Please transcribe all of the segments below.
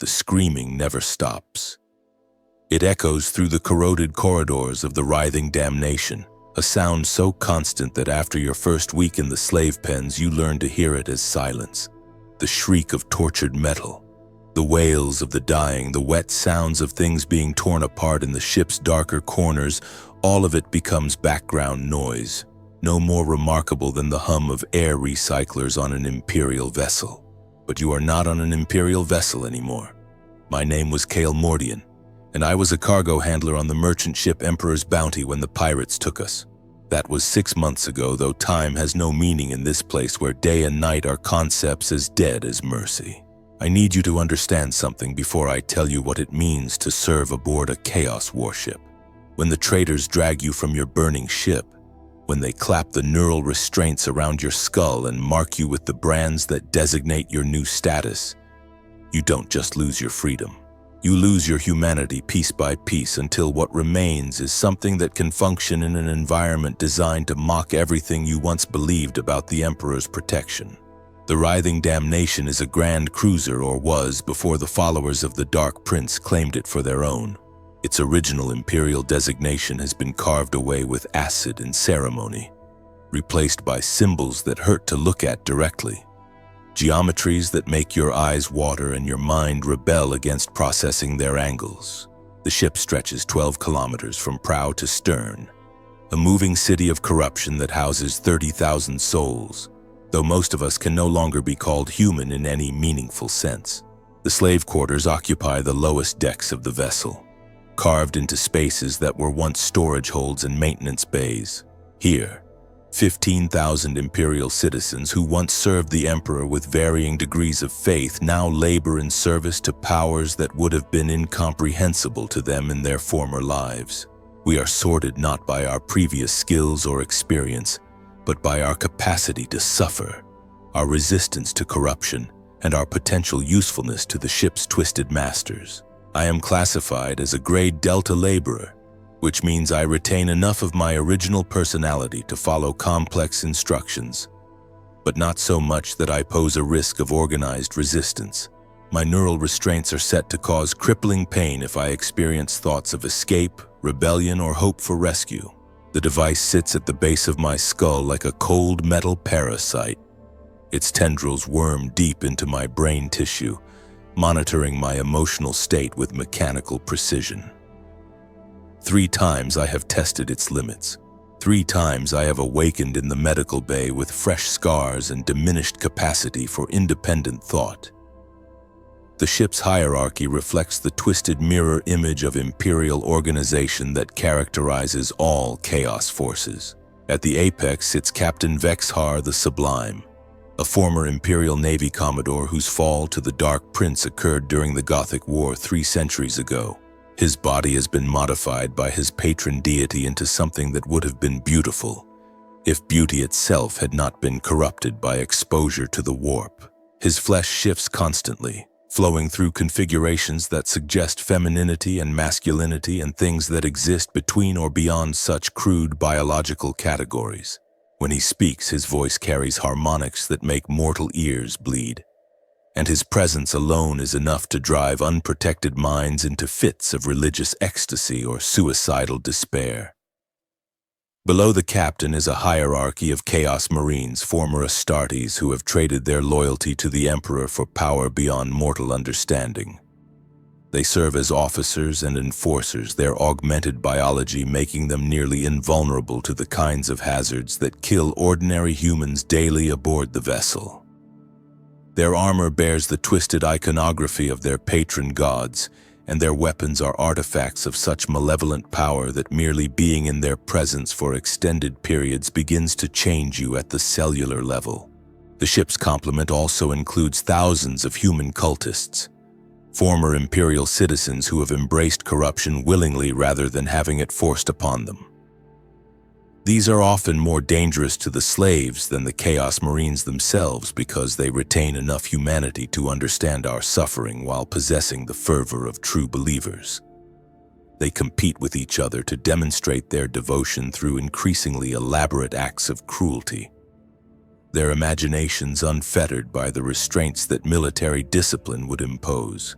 The screaming never stops. It echoes through the corroded corridors of the writhing damnation, a sound so constant that after your first week in the slave pens you learn to hear it as silence. The shriek of tortured metal, the wails of the dying, the wet sounds of things being torn apart in the ship's darker corners, all of it becomes background noise, no more remarkable than the hum of air recyclers on an Imperial vessel. But you are not on an Imperial vessel anymore. My name was Cale Mordian, and I was a cargo handler on the merchant ship Emperor's Bounty when the pirates took us. That was 6 months ago, though time has no meaning in this place where day and night are concepts as dead as mercy. I need you to understand something before I tell you what it means to serve aboard a Chaos warship. When the traitors drag you from your burning ship, when they clap the neural restraints around your skull and mark you with the brands that designate your new status, you don't just lose your freedom. You lose your humanity piece by piece until what remains is something that can function in an environment designed to mock everything you once believed about the Emperor's protection. The writhing damnation is a grand cruiser, or was before the followers of the Dark Prince claimed it for their own. Its original Imperial designation has been carved away with acid and ceremony, replaced by symbols that hurt to look at directly. Geometries that make your eyes water and your mind rebel against processing their angles. The ship stretches 12 kilometers from prow to stern, a moving city of corruption that houses 30,000 souls, though most of us can no longer be called human in any meaningful sense. The slave quarters occupy the lowest decks of the vessel, carved into spaces that were once storage holds and maintenance bays. Here, 15,000 Imperial citizens who once served the Emperor with varying degrees of faith now labor in service to powers that would have been incomprehensible to them in their former lives. We are sorted not by our previous skills or experience, but by our capacity to suffer, our resistance to corruption, and our potential usefulness to the ship's twisted masters. I am classified as a grade Delta laborer, which means I retain enough of my original personality to follow complex instructions, but not so much that I pose a risk of organized resistance. My neural restraints are set to cause crippling pain if I experience thoughts of escape, rebellion, or hope for rescue. The device sits at the base of my skull like a cold metal parasite. Its tendrils worm deep into my brain tissue, monitoring my emotional state with mechanical precision. 3 times I have tested its limits. 3 times I have awakened in the medical bay with fresh scars and diminished capacity for independent thought. The ship's hierarchy reflects the twisted mirror image of Imperial organization that characterizes all Chaos forces. At the apex sits Captain Vexhar the Sublime, a former Imperial Navy Commodore whose fall to the Dark Prince occurred during the Gothic War 3 centuries ago. His body has been modified by his patron deity into something that would have been beautiful, if beauty itself had not been corrupted by exposure to the warp. His flesh shifts constantly, flowing through configurations that suggest femininity and masculinity and things that exist between or beyond such crude biological categories. When he speaks, his voice carries harmonics that make mortal ears bleed, and his presence alone is enough to drive unprotected minds into fits of religious ecstasy or suicidal despair. Below the captain is a hierarchy of Chaos Marines, former Astartes who have traded their loyalty to the Emperor for power beyond mortal understanding. They serve as officers and enforcers, their augmented biology making them nearly invulnerable to the kinds of hazards that kill ordinary humans daily aboard the vessel. Their armor bears the twisted iconography of their patron gods, and their weapons are artifacts of such malevolent power that merely being in their presence for extended periods begins to change you at the cellular level. The ship's complement also includes thousands of human cultists, former Imperial citizens who have embraced corruption willingly rather than having it forced upon them. These are often more dangerous to the slaves than the Chaos Marines themselves because they retain enough humanity to understand our suffering while possessing the fervor of true believers. They compete with each other to demonstrate their devotion through increasingly elaborate acts of cruelty, their imaginations unfettered by the restraints that military discipline would impose.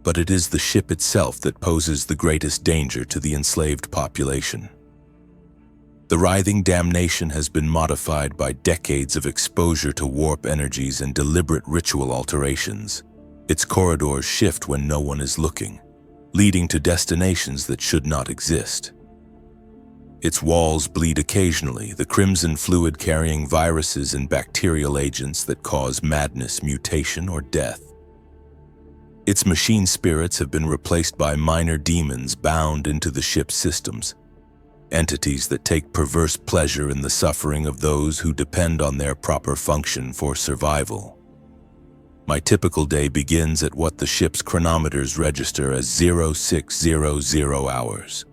but it is the ship itself that poses the greatest danger to the enslaved population. The writhing damnation has been modified by decades of exposure to warp energies and deliberate ritual alterations. Its corridors shift when no one is looking, leading to destinations that should not exist. Its walls bleed occasionally, the crimson fluid carrying viruses and bacterial agents that cause madness, mutation, or death. Its machine spirits have been replaced by minor demons bound into the ship's systems, entities that take perverse pleasure in the suffering of those who depend on their proper function for survival. My typical day begins at what the ship's chronometers register as 0600 hours.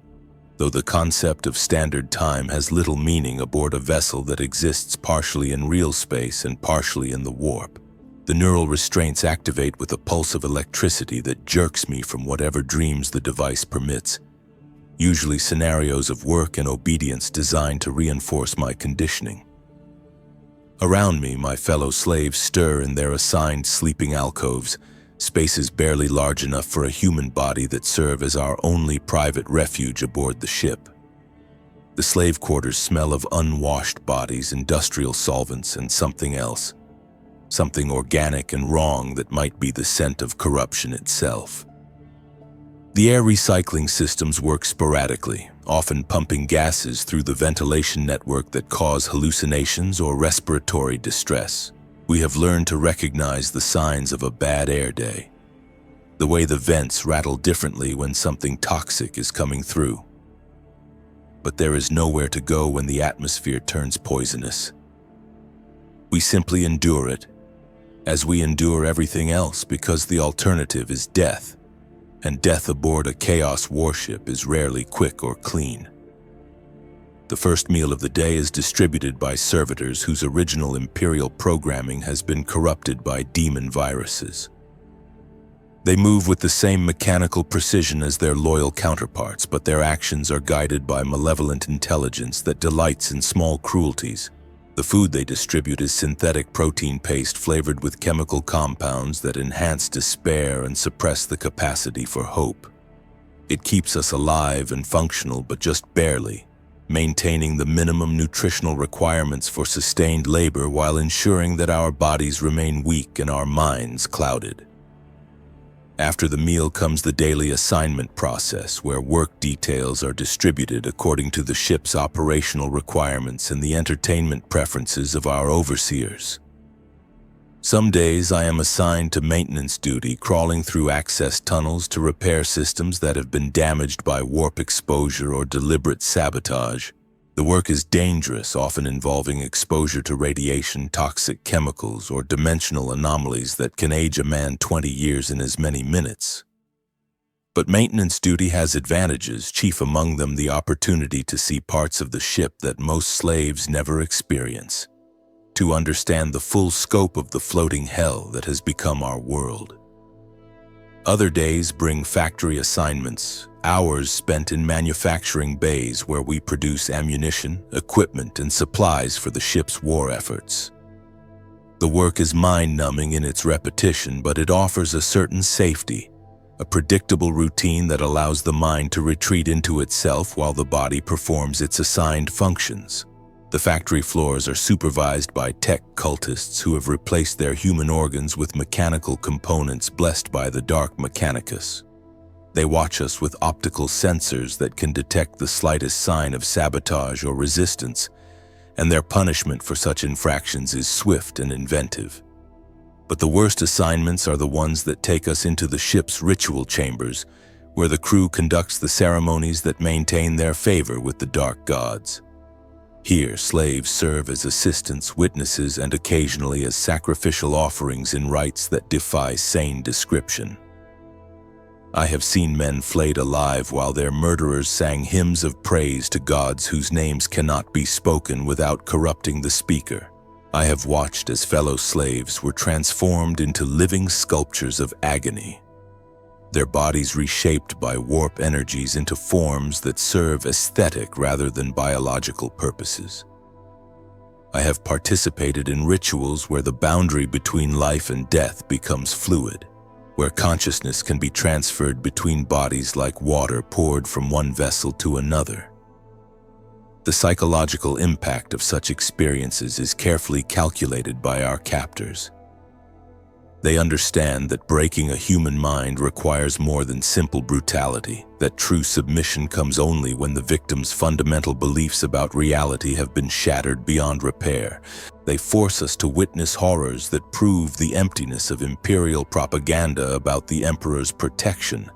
Though the concept of standard time has little meaning aboard a vessel that exists partially in real space and partially in the warp, the neural restraints activate with a pulse of electricity that jerks me from whatever dreams the device permits, usually scenarios of work and obedience designed to reinforce my conditioning. Around me, my fellow slaves stir in their assigned sleeping alcoves, spaces barely large enough for a human body that serve as our only private refuge aboard the ship. The slave quarters smell of unwashed bodies, industrial solvents, and something else. Something organic and wrong that might be the scent of corruption itself. The air recycling systems work sporadically, often pumping gases through the ventilation network that cause hallucinations or respiratory distress. We have learned to recognize the signs of a bad air day. The way the vents rattle differently when something toxic is coming through. But there is nowhere to go when the atmosphere turns poisonous. We simply endure it, as we endure everything else, because the alternative is death, and death aboard a chaos warship is rarely quick or clean. The first meal of the day is distributed by servitors whose original Imperial programming has been corrupted by demon viruses. They move with the same mechanical precision as their loyal counterparts, but their actions are guided by malevolent intelligence that delights in small cruelties. The food they distribute is synthetic protein paste flavored with chemical compounds that enhance despair and suppress the capacity for hope. It keeps us alive and functional, but just barely, maintaining the minimum nutritional requirements for sustained labor while ensuring that our bodies remain weak and our minds clouded. After the meal comes the daily assignment process, where work details are distributed according to the ship's operational requirements and the entertainment preferences of our overseers. Some days I am assigned to maintenance duty, crawling through access tunnels to repair systems that have been damaged by warp exposure or deliberate sabotage. The work is dangerous, often involving exposure to radiation, toxic chemicals, or dimensional anomalies that can age a man 20 years in as many minutes. But maintenance duty has advantages, chief among them the opportunity to see parts of the ship that most slaves never experience, to understand the full scope of the floating hell that has become our world. Other days bring factory assignments, hours spent in manufacturing bays where we produce ammunition, equipment, and supplies for the ship's war efforts. The work is mind-numbing in its repetition, but it offers a certain safety, a predictable routine that allows the mind to retreat into itself while the body performs its assigned functions. The factory floors are supervised by tech cultists who have replaced their human organs with mechanical components blessed by the dark mechanicus. They watch us with optical sensors that can detect the slightest sign of sabotage or resistance, and their punishment for such infractions is swift and inventive. But the worst assignments are the ones that take us into the ship's ritual chambers, where the crew conducts the ceremonies that maintain their favor with the dark gods. Here, slaves serve as assistants, witnesses, and occasionally as sacrificial offerings in rites that defy sane description. I have seen men flayed alive while their murderers sang hymns of praise to gods whose names cannot be spoken without corrupting the speaker. I have watched as fellow slaves were transformed into living sculptures of agony, their bodies reshaped by warp energies into forms that serve aesthetic rather than biological purposes. I have participated in rituals where the boundary between life and death becomes fluid, where consciousness can be transferred between bodies like water poured from one vessel to another. The psychological impact of such experiences is carefully calculated by our captors. They understand that breaking a human mind requires more than simple brutality, that true submission comes only when the victim's fundamental beliefs about reality have been shattered beyond repair. They force us to witness horrors that prove the emptiness of imperial propaganda about the emperor's protection,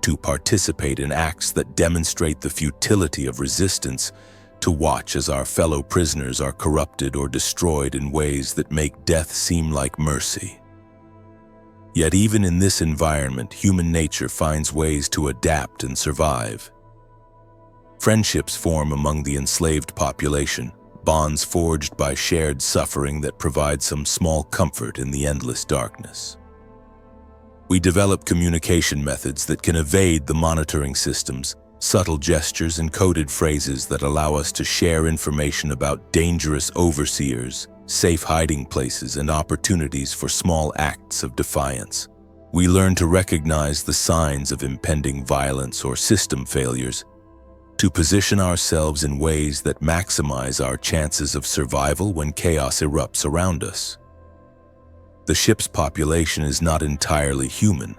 to participate in acts that demonstrate the futility of resistance, to watch as our fellow prisoners are corrupted or destroyed in ways that make death seem like mercy. Yet even in this environment, human nature finds ways to adapt and survive. Friendships form among the enslaved population, bonds forged by shared suffering that provide some small comfort in the endless darkness. We develop communication methods that can evade the monitoring systems, subtle gestures and coded phrases that allow us to share information about dangerous overseers, safe hiding places, and opportunities for small acts of defiance. We learn to recognize the signs of impending violence or system failures, to position ourselves in ways that maximize our chances of survival when chaos erupts around us. The ship's population is not entirely human.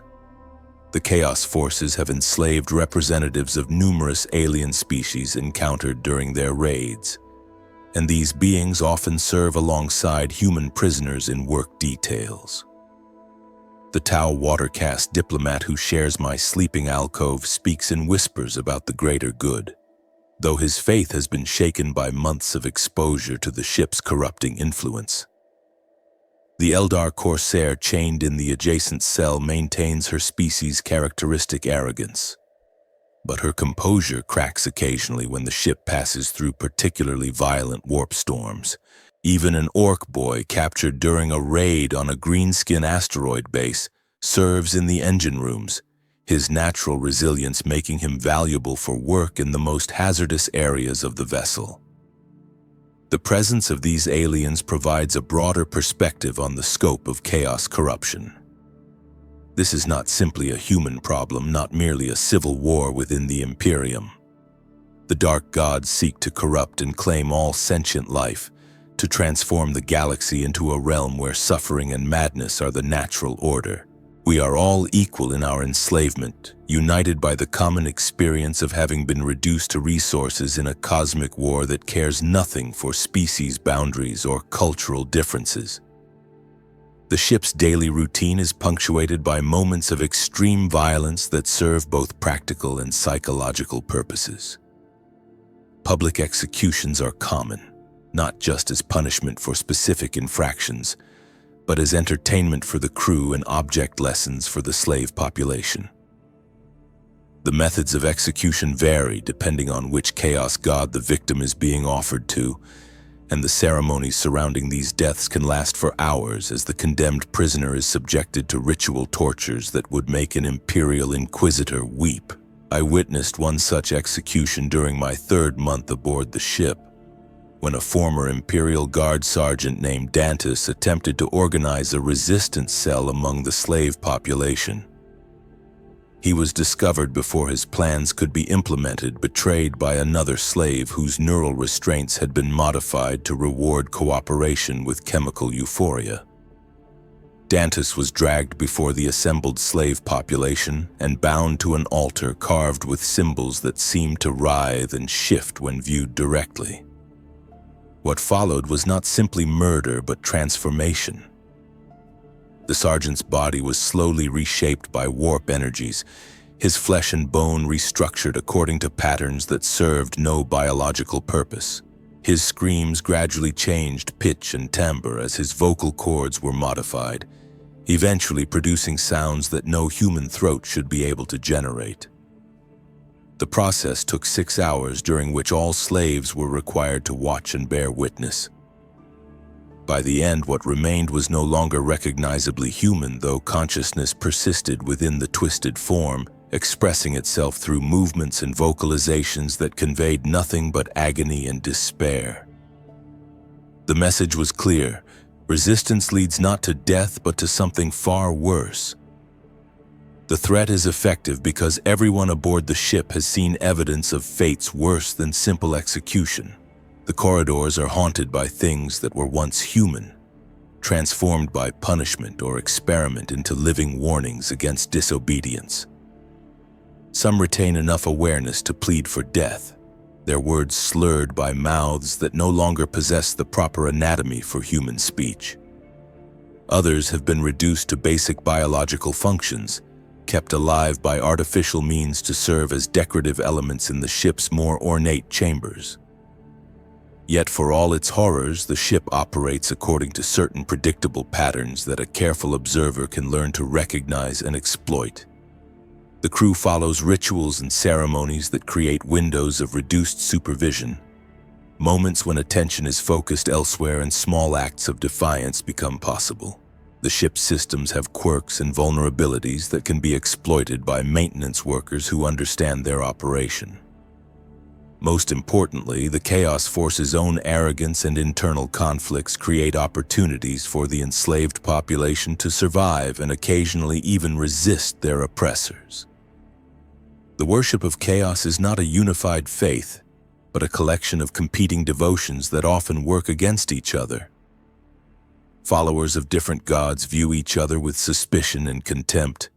The chaos forces have enslaved representatives of numerous alien species encountered during their raids, and these beings often serve alongside human prisoners in work details. The Tau watercaste diplomat who shares my sleeping alcove speaks in whispers about the greater good, though his faith has been shaken by months of exposure to the ship's corrupting influence. The Eldar corsair chained in the adjacent cell maintains her species' characteristic arrogance, but her composure cracks occasionally when the ship passes through particularly violent warp storms. Even an orc boy captured during a raid on a greenskin asteroid base serves in the engine rooms, his natural resilience making him valuable for work in the most hazardous areas of the vessel. The presence of these aliens provides a broader perspective on the scope of chaos corruption. This is not simply a human problem, not merely a civil war within the Imperium. The dark gods seek to corrupt and claim all sentient life, to transform the galaxy into a realm where suffering and madness are the natural order. We are all equal in our enslavement, united by the common experience of having been reduced to resources in a cosmic war that cares nothing for species boundaries or cultural differences. The ship's daily routine is punctuated by moments of extreme violence that serve both practical and psychological purposes. Public executions are common, not just as punishment for specific infractions, but as entertainment for the crew and object lessons for the slave population. The methods of execution vary depending on which chaos god the victim is being offered to, and the ceremonies surrounding these deaths can last for hours as the condemned prisoner is subjected to ritual tortures that would make an Imperial Inquisitor weep. I witnessed one such execution during my 3rd month aboard the ship, when a former Imperial Guard sergeant named Dantus attempted to organize a resistance cell among the slave population. He was discovered before his plans could be implemented, betrayed by another slave whose neural restraints had been modified to reward cooperation with chemical euphoria. Dantus was dragged before the assembled slave population and bound to an altar carved with symbols that seemed to writhe and shift when viewed directly. What followed was not simply murder but transformation. The sergeant's body was slowly reshaped by warp energies, his flesh and bone restructured according to patterns that served no biological purpose. His screams gradually changed pitch and timbre as his vocal cords were modified, eventually producing sounds that no human throat should be able to generate. The process took 6 hours, during which all slaves were required to watch and bear witness. By the end, what remained was no longer recognizably human, though consciousness persisted within the twisted form, expressing itself through movements and vocalizations that conveyed nothing but agony and despair. The message was clear: resistance leads not to death but to something far worse. The threat is effective because everyone aboard the ship has seen evidence of fates worse than simple execution. The corridors are haunted by things that were once human, transformed by punishment or experiment into living warnings against disobedience. Some retain enough awareness to plead for death, their words slurred by mouths that no longer possess the proper anatomy for human speech. Others have been reduced to basic biological functions, kept alive by artificial means to serve as decorative elements in the ship's more ornate chambers. Yet for all its horrors, the ship operates according to certain predictable patterns that a careful observer can learn to recognize and exploit. The crew follows rituals and ceremonies that create windows of reduced supervision, moments when attention is focused elsewhere and small acts of defiance become possible. The ship's systems have quirks and vulnerabilities that can be exploited by maintenance workers who understand their operation. Most importantly, the Chaos Force's own arrogance and internal conflicts create opportunities for the enslaved population to survive and occasionally even resist their oppressors. The worship of chaos is not a unified faith, but a collection of competing devotions that often work against each other. Followers of different gods view each other with suspicion and contempt,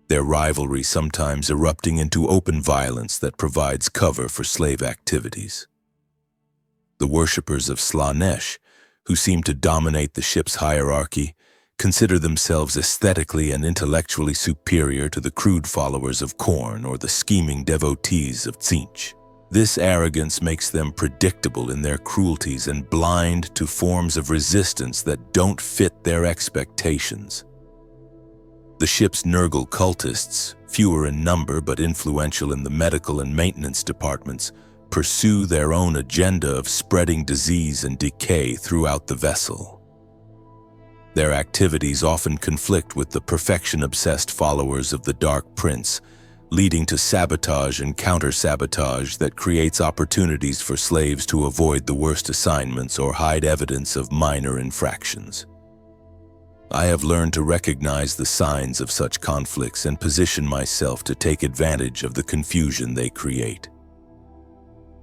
their rivalry sometimes erupting into open violence that provides cover for slave activities. The worshippers of Slanesh, who seem to dominate the ship's hierarchy, consider themselves aesthetically and intellectually superior to the crude followers of Khorne or the scheming devotees of Tzeentch. This arrogance makes them predictable in their cruelties and blind to forms of resistance that don't fit their expectations. The ship's Nurgle cultists, fewer in number but influential in the medical and maintenance departments, pursue their own agenda of spreading disease and decay throughout the vessel. Their activities often conflict with the perfection-obsessed followers of the Dark Prince, leading to sabotage and counter-sabotage that creates opportunities for slaves to avoid the worst assignments or hide evidence of minor infractions. I have learned to recognize the signs of such conflicts and position myself to take advantage of the confusion they create.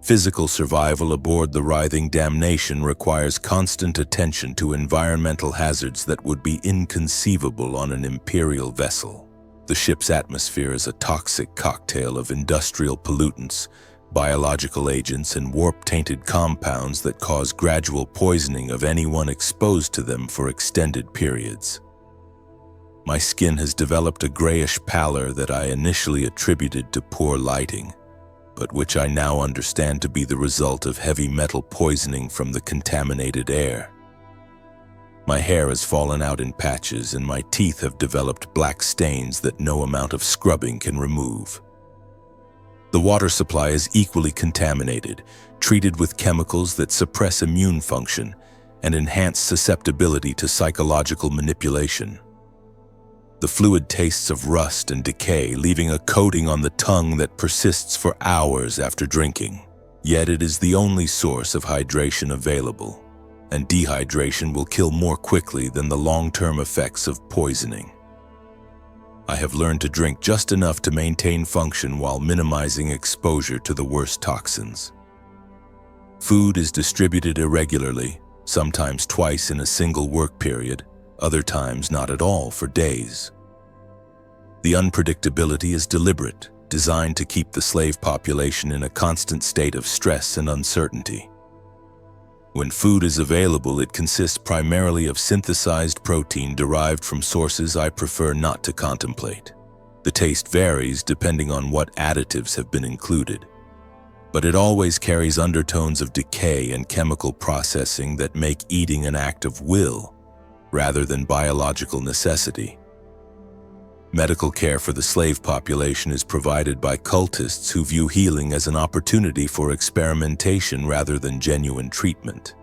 Physical survival aboard the writhing damnation requires constant attention to environmental hazards that would be inconceivable on an Imperial vessel. The ship's atmosphere is a toxic cocktail of industrial pollutants, biological agents, and warp-tainted compounds that cause gradual poisoning of anyone exposed to them for extended periods. My skin has developed a grayish pallor that I initially attributed to poor lighting, but which I now understand to be the result of heavy metal poisoning from the contaminated air. My hair has fallen out in patches and my teeth have developed black stains that no amount of scrubbing can remove. The water supply is equally contaminated, treated with chemicals that suppress immune function and enhance susceptibility to psychological manipulation. The fluid tastes of rust and decay, leaving a coating on the tongue that persists for hours after drinking. Yet it is the only source of hydration available, and dehydration will kill more quickly than the long-term effects of poisoning. I have learned to drink just enough to maintain function while minimizing exposure to the worst toxins. Food is distributed irregularly, sometimes twice in a single work period, other times not at all for days. The unpredictability is deliberate, designed to keep the slave population in a constant state of stress and uncertainty. When food is available, it consists primarily of synthesized protein derived from sources I prefer not to contemplate. The taste varies depending on what additives have been included, but it always carries undertones of decay and chemical processing that make eating an act of will rather than biological necessity. Medical care for the slave population is provided by cultists who view healing as an opportunity for experimentation rather than genuine treatment.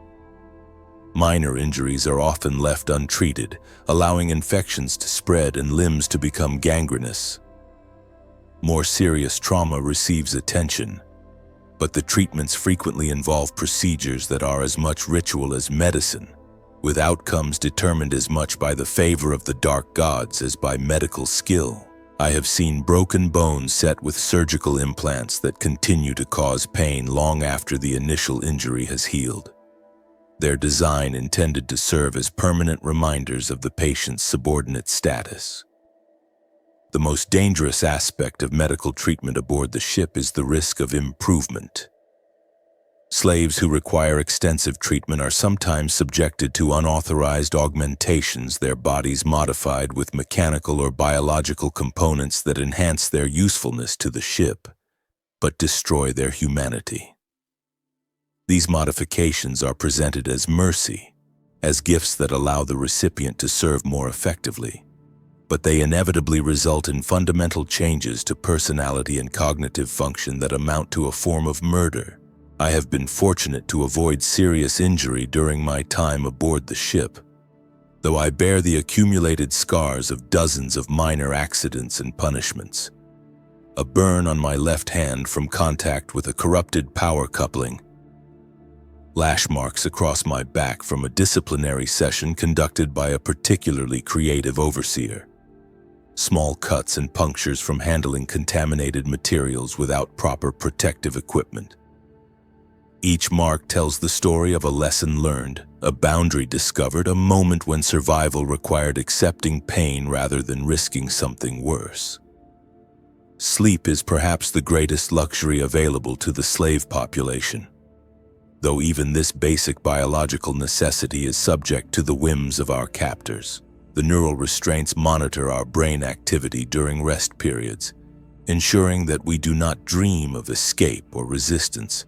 Minor injuries are often left untreated, allowing infections to spread and limbs to become gangrenous. More serious trauma receives attention, but the treatments frequently involve procedures that are as much ritual as medicine, with outcomes determined as much by the favor of the dark gods as by medical skill. I have seen broken bones set with surgical implants that continue to cause pain long after the initial injury has healed. Their design intended to serve as permanent reminders of the patient's subordinate status. The most dangerous aspect of medical treatment aboard the ship is the risk of improvement. Slaves who require extensive treatment are sometimes subjected to unauthorized augmentations, their bodies modified with mechanical or biological components that enhance their usefulness to the ship, but destroy their humanity. These modifications are presented as mercy, as gifts that allow the recipient to serve more effectively, but they inevitably result in fundamental changes to personality and cognitive function that amount to a form of murder. I have been fortunate to avoid serious injury during my time aboard the ship, though I bear the accumulated scars of dozens of minor accidents and punishments. A burn on my left hand from contact with a corrupted power coupling, lash marks across my back from a disciplinary session conducted by a particularly creative overseer, small cuts and punctures from handling contaminated materials without proper protective equipment. Each mark tells the story of a lesson learned, a boundary discovered, a moment when survival required accepting pain rather than risking something worse. Sleep is perhaps the greatest luxury available to the slave population, though even this basic biological necessity is subject to the whims of our captors. The neural restraints monitor our brain activity during rest periods, ensuring that we do not dream of escape or resistance.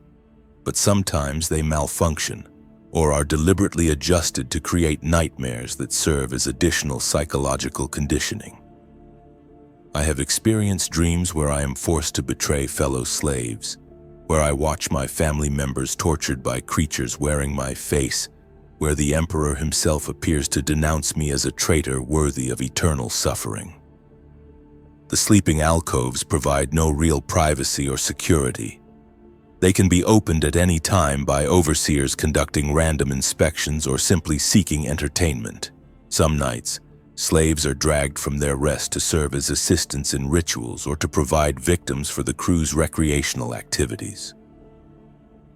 But sometimes they malfunction or are deliberately adjusted to create nightmares that serve as additional psychological conditioning. I have experienced dreams where I am forced to betray fellow slaves, where I watch my family members tortured by creatures wearing my face, where the Emperor himself appears to denounce me as a traitor worthy of eternal suffering. The sleeping alcoves provide no real privacy or security. They can be opened at any time by overseers conducting random inspections or simply seeking entertainment. Some nights, slaves are dragged from their rest to serve as assistants in rituals or to provide victims for the crew's recreational activities.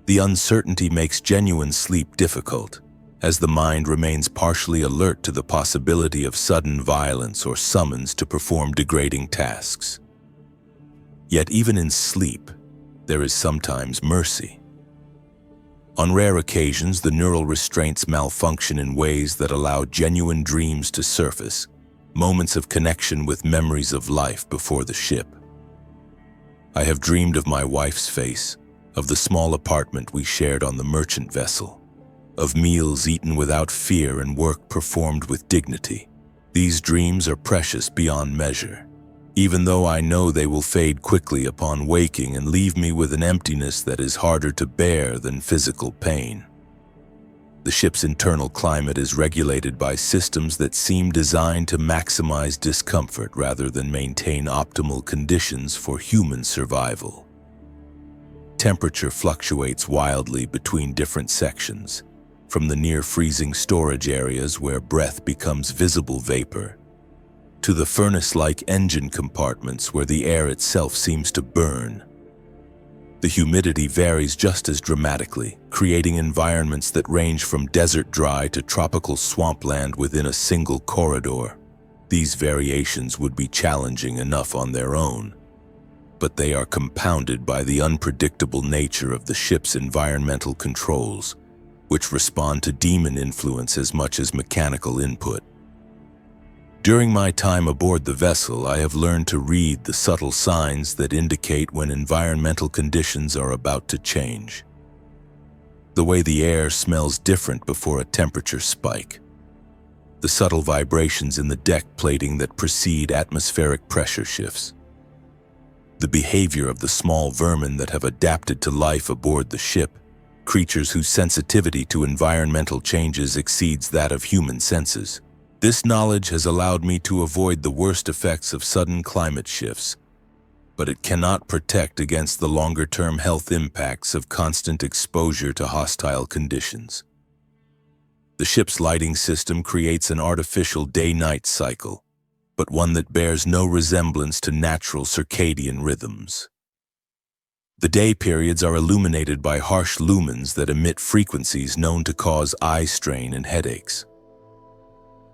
The uncertainty makes genuine sleep difficult, as the mind remains partially alert to the possibility of sudden violence or summons to perform degrading tasks. Yet even in sleep, there is sometimes mercy. On rare occasions, the neural restraints malfunction in ways that allow genuine dreams to surface, moments of connection with memories of life before the ship. I have dreamed of my wife's face, of the small apartment we shared on the merchant vessel, of meals eaten without fear and work performed with dignity. These dreams are precious beyond measure, even though I know they will fade quickly upon waking and leave me with an emptiness that is harder to bear than physical pain. The ship's internal climate is regulated by systems that seem designed to maximize discomfort rather than maintain optimal conditions for human survival. Temperature fluctuates wildly between different sections, from the near-freezing storage areas where breath becomes visible vapor, to the furnace-like engine compartments where the air itself seems to burn. The humidity varies just as dramatically, creating environments that range from desert dry to tropical swampland within a single corridor. These variations would be challenging enough on their own, but they are compounded by the unpredictable nature of the ship's environmental controls, which respond to demon influence as much as mechanical input. During my time aboard the vessel, I have learned to read the subtle signs that indicate when environmental conditions are about to change. The way the air smells different before a temperature spike. The subtle vibrations in the deck plating that precede atmospheric pressure shifts. The behavior of the small vermin that have adapted to life aboard the ship, creatures whose sensitivity to environmental changes exceeds that of human senses. This knowledge has allowed me to avoid the worst effects of sudden climate shifts, but it cannot protect against the longer-term health impacts of constant exposure to hostile conditions. The ship's lighting system creates an artificial day-night cycle, but one that bears no resemblance to natural circadian rhythms. The day periods are illuminated by harsh lumens that emit frequencies known to cause eye strain and headaches.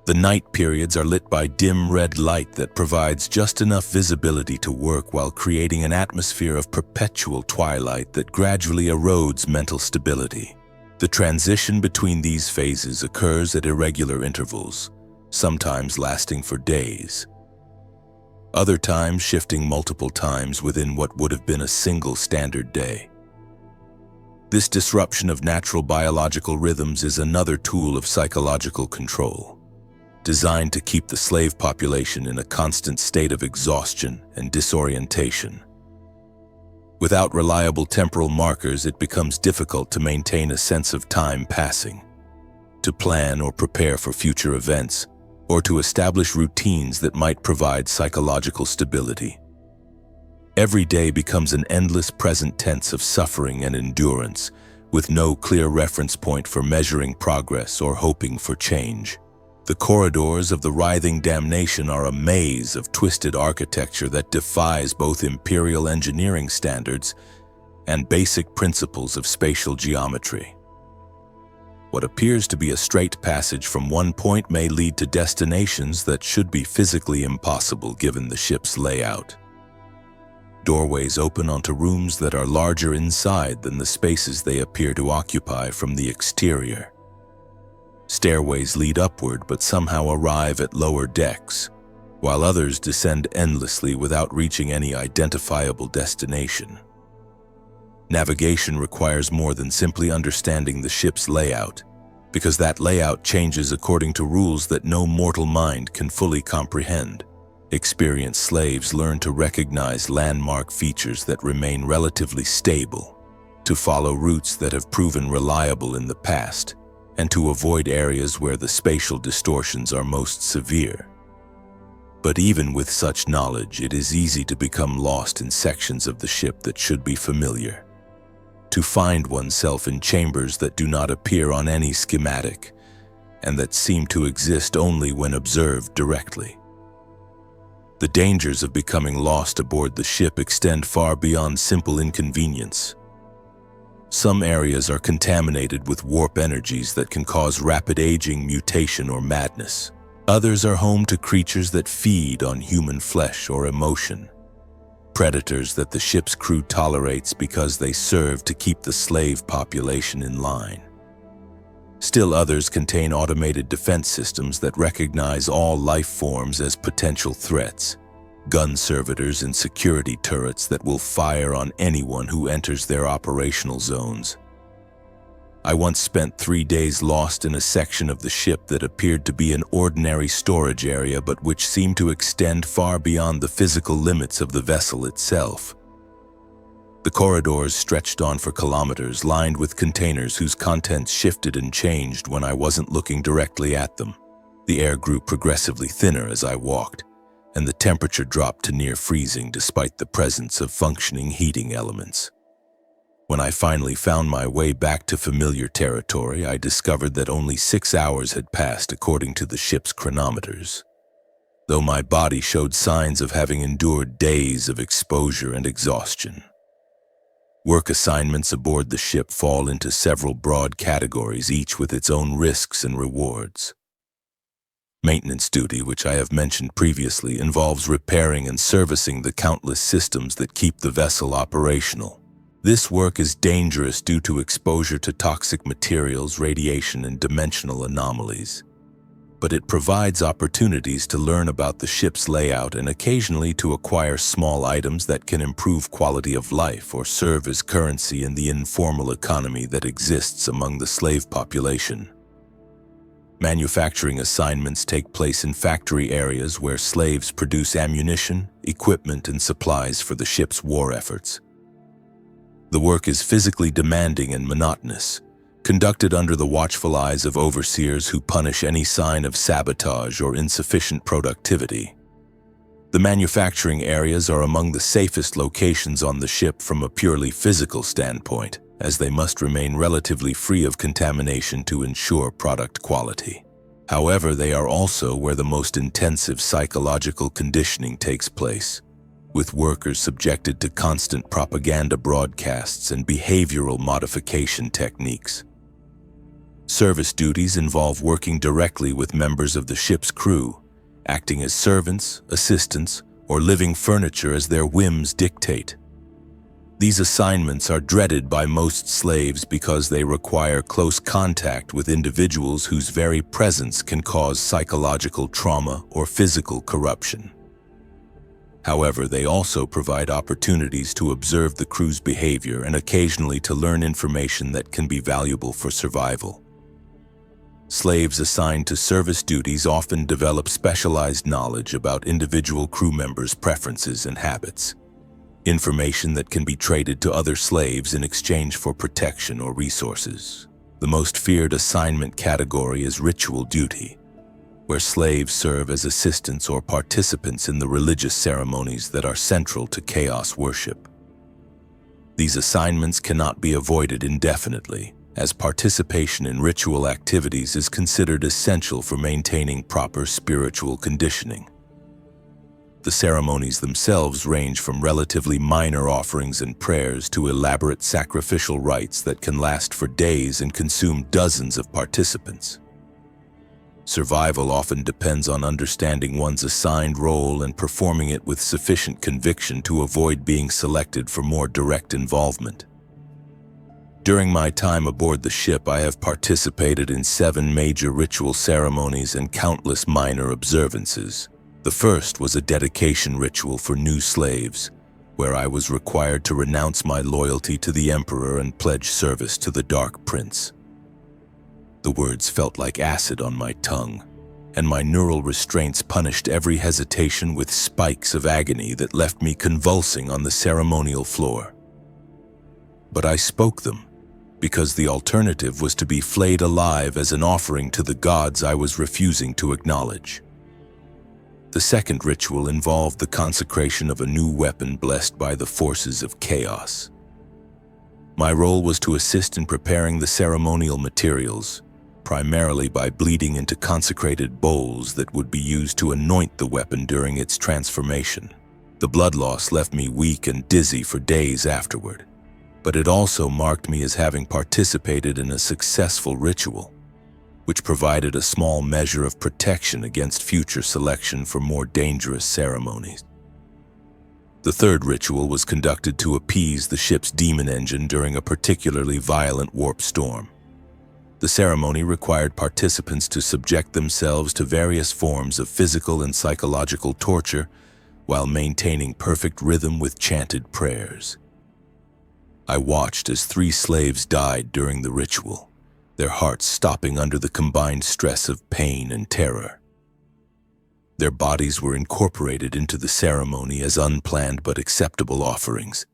The night periods are lit by dim red light that provides just enough visibility to work while creating an atmosphere of perpetual twilight that gradually erodes mental stability. The transition between these phases occurs at irregular intervals, sometimes lasting for days. Other times shifting multiple times within what would have been a single standard day. This disruption of natural biological rhythms is another tool of psychological control, designed to keep the slave population in a constant state of exhaustion and disorientation. Without reliable temporal markers, it becomes difficult to maintain a sense of time passing, to plan or prepare for future events, or to establish routines that might provide psychological stability. Every day becomes an endless present tense of suffering and endurance, with no clear reference point for measuring progress or hoping for change. The corridors of the writhing damnation are a maze of twisted architecture that defies both imperial engineering standards and basic principles of spatial geometry. What appears to be a straight passage from one point may lead to destinations that should be physically impossible given the ship's layout. Doorways open onto rooms that are larger inside than the spaces they appear to occupy from the exterior. Stairways lead upward but somehow arrive at lower decks, while others descend endlessly without reaching any identifiable destination. Navigation requires more than simply understanding the ship's layout, because that layout changes according to rules that no mortal mind can fully comprehend. Experienced slaves learn to recognize landmark features that remain relatively stable, to follow routes that have proven reliable in the past, and to avoid areas where the spatial distortions are most severe. But even with such knowledge, it is easy to become lost in sections of the ship that should be familiar, to find oneself in chambers that do not appear on any schematic, and that seem to exist only when observed directly. The dangers of becoming lost aboard the ship extend far beyond simple inconvenience. Some areas are contaminated with warp energies that can cause rapid aging, mutation, or madness. Others are home to creatures that feed on human flesh or emotion. Predators that the ship's crew tolerates because they serve to keep the slave population in line. Still others contain automated defense systems that recognize all life forms as potential threats, gun servitors and security turrets that will fire on anyone who enters their operational zones. I once spent 3 days lost in a section of the ship that appeared to be an ordinary storage area but which seemed to extend far beyond the physical limits of the vessel itself. The corridors stretched on for kilometers, lined with containers whose contents shifted and changed when I wasn't looking directly at them. The air grew progressively thinner as I walked, and the temperature dropped to near freezing despite the presence of functioning heating elements. When I finally found my way back to familiar territory, I discovered that only 6 hours had passed according to the ship's chronometers, though my body showed signs of having endured days of exposure and exhaustion. Work assignments aboard the ship fall into several broad categories, each with its own risks and rewards. Maintenance duty, which I have mentioned previously, involves repairing and servicing the countless systems that keep the vessel operational. This work is dangerous due to exposure to toxic materials, radiation, and dimensional anomalies. But it provides opportunities to learn about the ship's layout and occasionally to acquire small items that can improve quality of life or serve as currency in the informal economy that exists among the slave population. Manufacturing assignments take place in factory areas where slaves produce ammunition, equipment, and supplies for the ship's war efforts. The work is physically demanding and monotonous, conducted under the watchful eyes of overseers who punish any sign of sabotage or insufficient productivity. The manufacturing areas are among the safest locations on the ship from a purely physical standpoint, as they must remain relatively free of contamination to ensure product quality. However, they are also where the most intensive psychological conditioning takes place, with workers subjected to constant propaganda broadcasts and behavioral modification techniques. Service duties involve working directly with members of the ship's crew, acting as servants, assistants, or living furniture as their whims dictate. These assignments are dreaded by most slaves because they require close contact with individuals whose very presence can cause psychological trauma or physical corruption. However, they also provide opportunities to observe the crew's behavior and occasionally to learn information that can be valuable for survival. Slaves assigned to service duties often develop specialized knowledge about individual crew members' preferences and habits, information that can be traded to other slaves in exchange for protection or resources. The most feared assignment category is ritual duty, where slaves serve as assistants or participants in the religious ceremonies that are central to chaos worship. These assignments cannot be avoided indefinitely, as participation in ritual activities is considered essential for maintaining proper spiritual conditioning. The ceremonies themselves range from relatively minor offerings and prayers to elaborate sacrificial rites that can last for days and consume dozens of participants. Survival often depends on understanding one's assigned role and performing it with sufficient conviction to avoid being selected for more direct involvement. During my time aboard the ship, I have participated in 7 major ritual ceremonies and countless minor observances. The first was a dedication ritual for new slaves, where I was required to renounce my loyalty to the Emperor and pledge service to the Dark Prince. The words felt like acid on my tongue, and my neural restraints punished every hesitation with spikes of agony that left me convulsing on the ceremonial floor. But I spoke them, because the alternative was to be flayed alive as an offering to the gods I was refusing to acknowledge. The second ritual involved the consecration of a new weapon blessed by the forces of chaos. My role was to assist in preparing the ceremonial materials, primarily by bleeding into consecrated bowls that would be used to anoint the weapon during its transformation. The blood loss left me weak and dizzy for days afterward, but it also marked me as having participated in a successful ritual, which provided a small measure of protection against future selection for more dangerous ceremonies. The third ritual was conducted to appease the ship's demon engine during a particularly violent warp storm. The ceremony required participants to subject themselves to various forms of physical and psychological torture while maintaining perfect rhythm with chanted prayers. I watched as 3 slaves died during the ritual, their hearts stopping under the combined stress of pain and terror. Their bodies were incorporated into the ceremony as unplanned but acceptable offerings,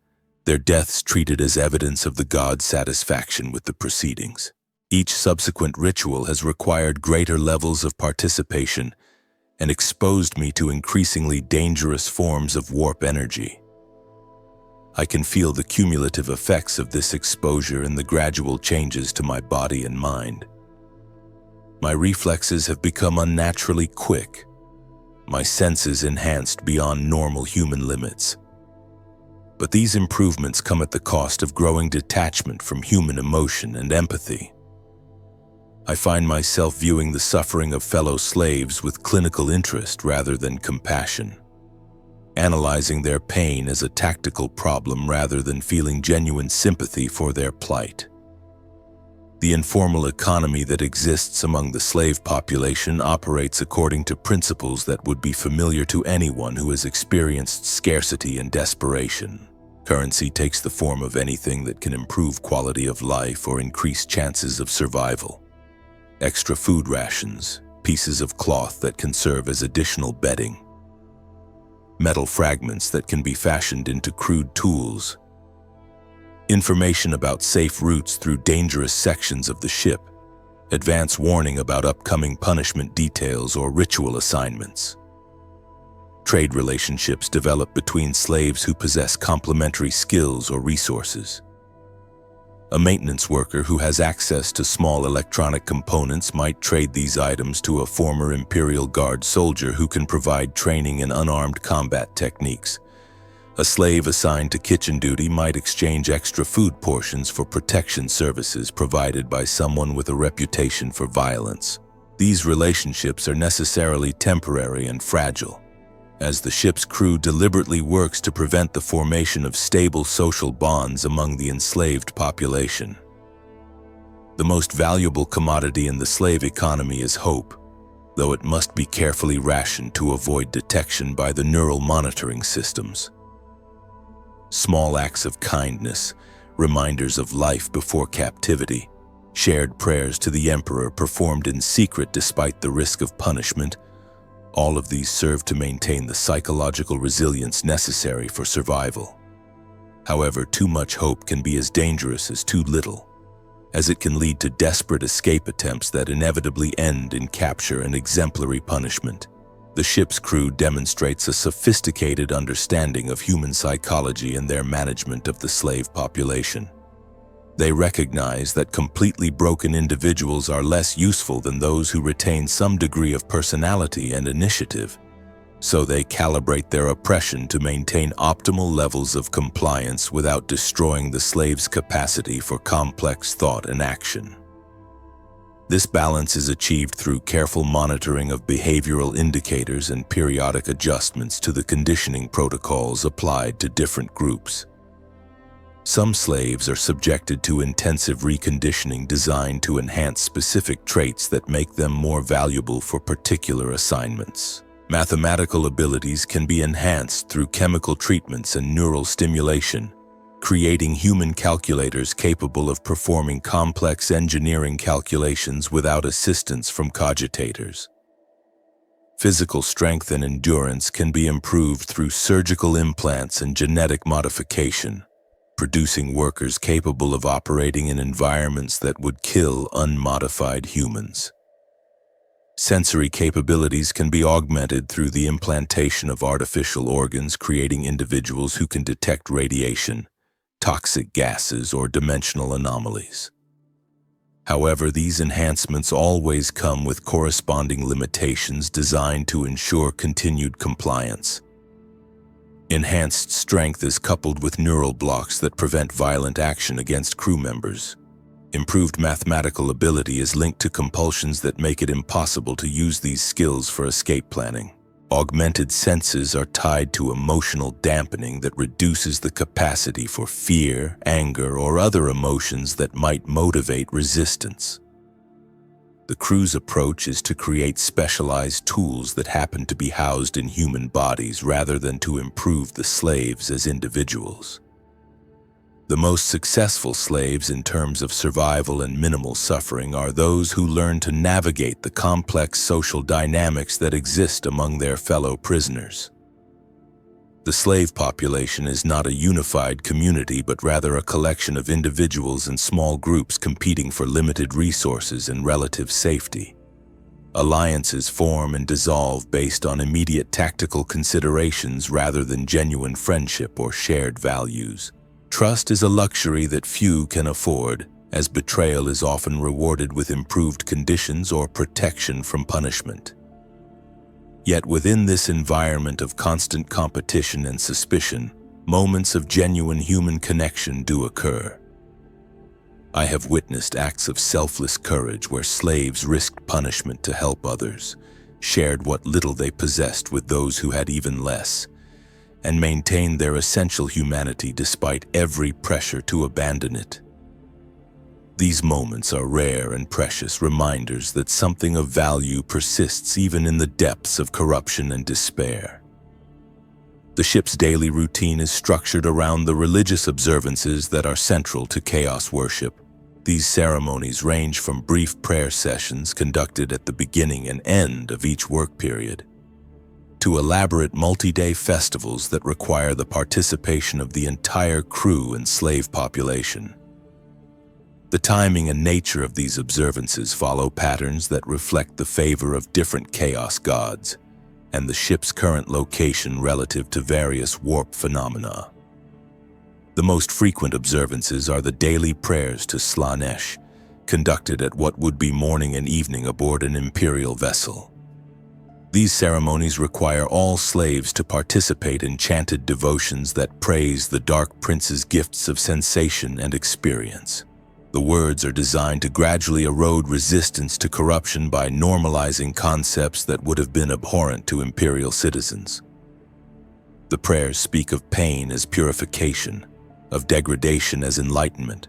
their deaths treated as evidence of the god's satisfaction with the proceedings. Each subsequent ritual has required greater levels of participation and exposed me to increasingly dangerous forms of warp energy. I can feel the cumulative effects of this exposure and the gradual changes to my body and mind. My reflexes have become unnaturally quick, my senses enhanced beyond normal human limits. But these improvements come at the cost of growing detachment from human emotion and empathy. I find myself viewing the suffering of fellow slaves with clinical interest rather than compassion, analyzing their pain as a tactical problem rather than feeling genuine sympathy for their plight. The informal economy that exists among the slave population operates according to principles that would be familiar to anyone who has experienced scarcity and desperation. Currency takes the form of anything that can improve quality of life or increase chances of survival. Extra food rations, pieces of cloth that can serve as additional bedding, metal fragments that can be fashioned into crude tools, information about safe routes through dangerous sections of the ship, advance warning about upcoming punishment details or ritual assignments. Trade relationships develop between slaves who possess complementary skills or resources. A maintenance worker who has access to small electronic components might trade these items to a former Imperial Guard soldier who can provide training in unarmed combat techniques. A slave assigned to kitchen duty might exchange extra food portions for protection services provided by someone with a reputation for violence. These relationships are necessarily temporary and fragile, as the ship's crew deliberately works to prevent the formation of stable social bonds among the enslaved population. The most valuable commodity in the slave economy is hope, though it must be carefully rationed to avoid detection by the neural monitoring systems. Small acts of kindness, reminders of life before captivity, shared prayers to the Emperor performed in secret despite the risk of punishment, all of these serve to maintain the psychological resilience necessary for survival. However, too much hope can be as dangerous as too little, as it can lead to desperate escape attempts that inevitably end in capture and exemplary punishment. The ship's crew demonstrates a sophisticated understanding of human psychology in their management of the slave population. They recognize that completely broken individuals are less useful than those who retain some degree of personality and initiative, so they calibrate their oppression to maintain optimal levels of compliance without destroying the slave's capacity for complex thought and action. This balance is achieved through careful monitoring of behavioral indicators and periodic adjustments to the conditioning protocols applied to different groups. Some slaves are subjected to intensive reconditioning designed to enhance specific traits that make them more valuable for particular assignments. Mathematical abilities can be enhanced through chemical treatments and neural stimulation, creating human calculators capable of performing complex engineering calculations without assistance from cogitators. Physical strength and endurance can be improved through surgical implants and genetic modification, producing workers capable of operating in environments that would kill unmodified humans. Sensory capabilities can be augmented through the implantation of artificial organs, creating individuals who can detect radiation, toxic gases, or dimensional anomalies. However, these enhancements always come with corresponding limitations designed to ensure continued compliance. Enhanced strength is coupled with neural blocks that prevent violent action against crew members. Improved mathematical ability is linked to compulsions that make it impossible to use these skills for escape planning. Augmented senses are tied to emotional dampening that reduces the capacity for fear, anger, or other emotions that might motivate resistance. The crew's approach is to create specialized tools that happen to be housed in human bodies rather than to improve the slaves as individuals. The most successful slaves in terms of survival and minimal suffering are those who learn to navigate the complex social dynamics that exist among their fellow prisoners. The slave population is not a unified community, but rather a collection of individuals and small groups competing for limited resources and relative safety. Alliances form and dissolve based on immediate tactical considerations rather than genuine friendship or shared values. Trust is a luxury that few can afford, as betrayal is often rewarded with improved conditions or protection from punishment. Yet within this environment of constant competition and suspicion, moments of genuine human connection do occur. I have witnessed acts of selfless courage where slaves risked punishment to help others, shared what little they possessed with those who had even less, and maintained their essential humanity despite every pressure to abandon it. These moments are rare and precious reminders that something of value persists even in the depths of corruption and despair. The ship's daily routine is structured around the religious observances that are central to chaos worship. These ceremonies range from brief prayer sessions conducted at the beginning and end of each work period, to elaborate multi-day festivals that require the participation of the entire crew and slave population. The timing and nature of these observances follow patterns that reflect the favor of different chaos gods and the ship's current location relative to various warp phenomena. The most frequent observances are the daily prayers to Slanesh, conducted at what would be morning and evening aboard an imperial vessel. These ceremonies require all slaves to participate in chanted devotions that praise the Dark Prince's gifts of sensation and experience. The words are designed to gradually erode resistance to corruption by normalizing concepts that would have been abhorrent to imperial citizens. The prayers speak of pain as purification, of degradation as enlightenment,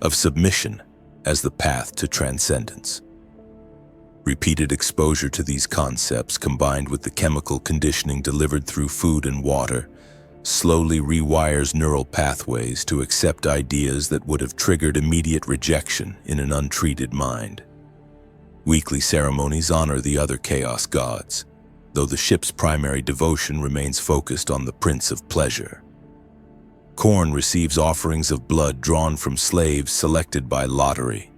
of submission as the path to transcendence. Repeated exposure to these concepts, combined with the chemical conditioning delivered through food and water, slowly rewires neural pathways to accept ideas that would have triggered immediate rejection in an untreated mind. Weekly ceremonies honor the other chaos gods, though the ship's primary devotion remains focused on the Prince of Pleasure. Khorne receives offerings of blood drawn from slaves selected by lottery,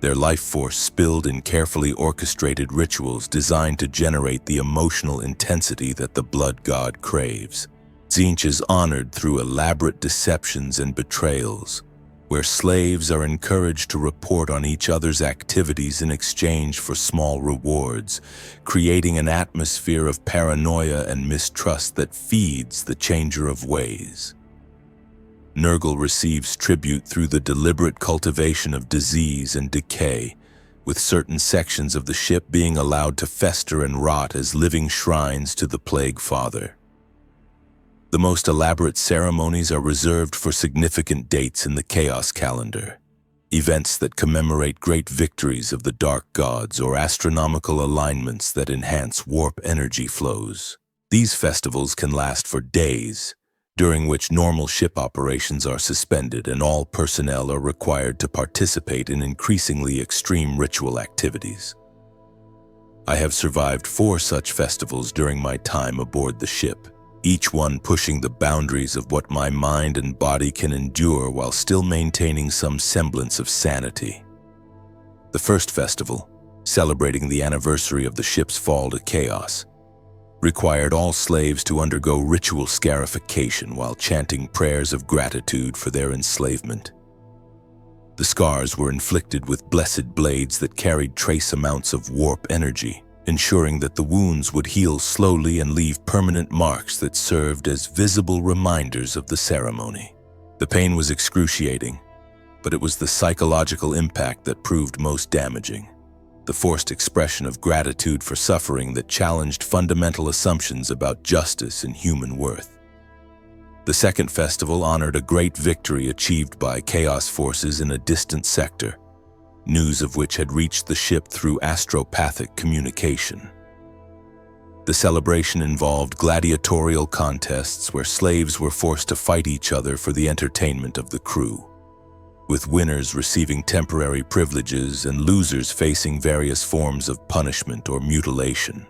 their life force spilled in carefully orchestrated rituals designed to generate the emotional intensity that the blood god craves. Tzeentch is honored through elaborate deceptions and betrayals, where slaves are encouraged to report on each other's activities in exchange for small rewards, creating an atmosphere of paranoia and mistrust that feeds the changer of ways. Nurgle receives tribute through the deliberate cultivation of disease and decay, with certain sections of the ship being allowed to fester and rot as living shrines to the Plague Father. The most elaborate ceremonies are reserved for significant dates in the Chaos calendar, events that commemorate great victories of the Dark Gods or astronomical alignments that enhance warp energy flows. These festivals can last for days, during which normal ship operations are suspended and all personnel are required to participate in increasingly extreme ritual activities. I have survived 4 such festivals during my time aboard the ship, each one pushing the boundaries of what my mind and body can endure while still maintaining some semblance of sanity. The first festival, celebrating the anniversary of the ship's fall to chaos, required all slaves to undergo ritual scarification while chanting prayers of gratitude for their enslavement. The scars were inflicted with blessed blades that carried trace amounts of warp energy, ensuring that the wounds would heal slowly and leave permanent marks that served as visible reminders of the ceremony. The pain was excruciating, but it was the psychological impact that proved most damaging. The forced expression of gratitude for suffering that challenged fundamental assumptions about justice and human worth. The second festival honored a great victory achieved by Chaos forces in a distant sector, news of which had reached the ship through astropathic communication. The celebration involved gladiatorial contests where slaves were forced to fight each other for the entertainment of the crew, with winners receiving temporary privileges and losers facing various forms of punishment or mutilation.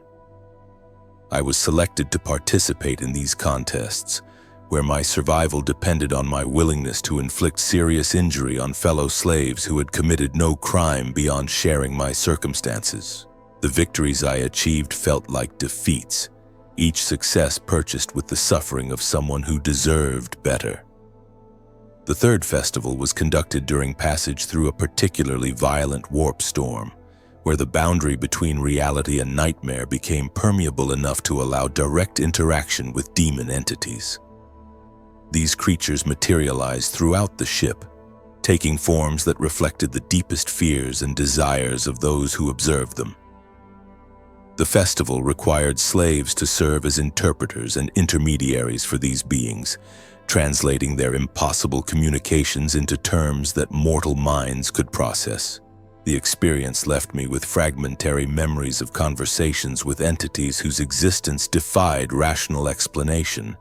I was selected to participate in these contests, where my survival depended on my willingness to inflict serious injury on fellow slaves who had committed no crime beyond sharing my circumstances. The victories I achieved felt like defeats, each success purchased with the suffering of someone who deserved better. The third festival was conducted during passage through a particularly violent warp storm, where the boundary between reality and nightmare became permeable enough to allow direct interaction with demon entities. These creatures materialized throughout the ship, taking forms that reflected the deepest fears and desires of those who observed them. The festival required slaves to serve as interpreters and intermediaries for these beings, translating their impossible communications into terms that mortal minds could process. The experience left me with fragmentary memories of conversations with entities whose existence defied rational explanation,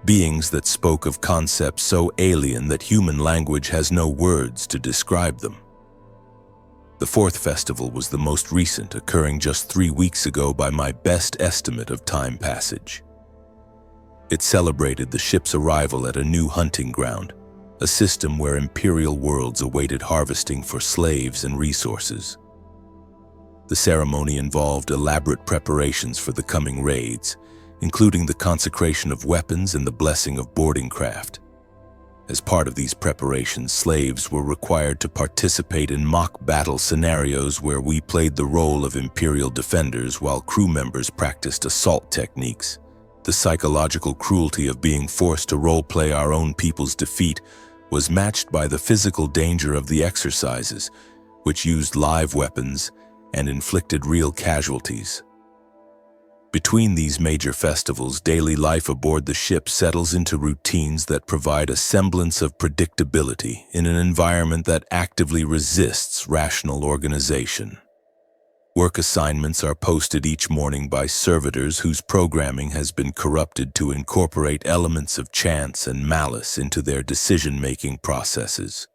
beings that spoke of concepts so alien that human language has no words to describe them. The fourth festival was the most recent, occurring just 3 weeks ago by my best estimate of time passage. It celebrated the ship's arrival at a new hunting ground, a system where imperial worlds awaited harvesting for slaves and resources. The ceremony involved elaborate preparations for the coming raids, including the consecration of weapons and the blessing of boarding craft. As part of these preparations, slaves were required to participate in mock battle scenarios where we played the role of Imperial defenders while crew members practiced assault techniques. The psychological cruelty of being forced to role-play our own people's defeat was matched by the physical danger of the exercises, which used live weapons and inflicted real casualties. Between these major festivals, daily life aboard the ship settles into routines that provide a semblance of predictability in an environment that actively resists rational organization. Work assignments are posted each morning by servitors whose programming has been corrupted to incorporate elements of chance and malice into their decision-making processes.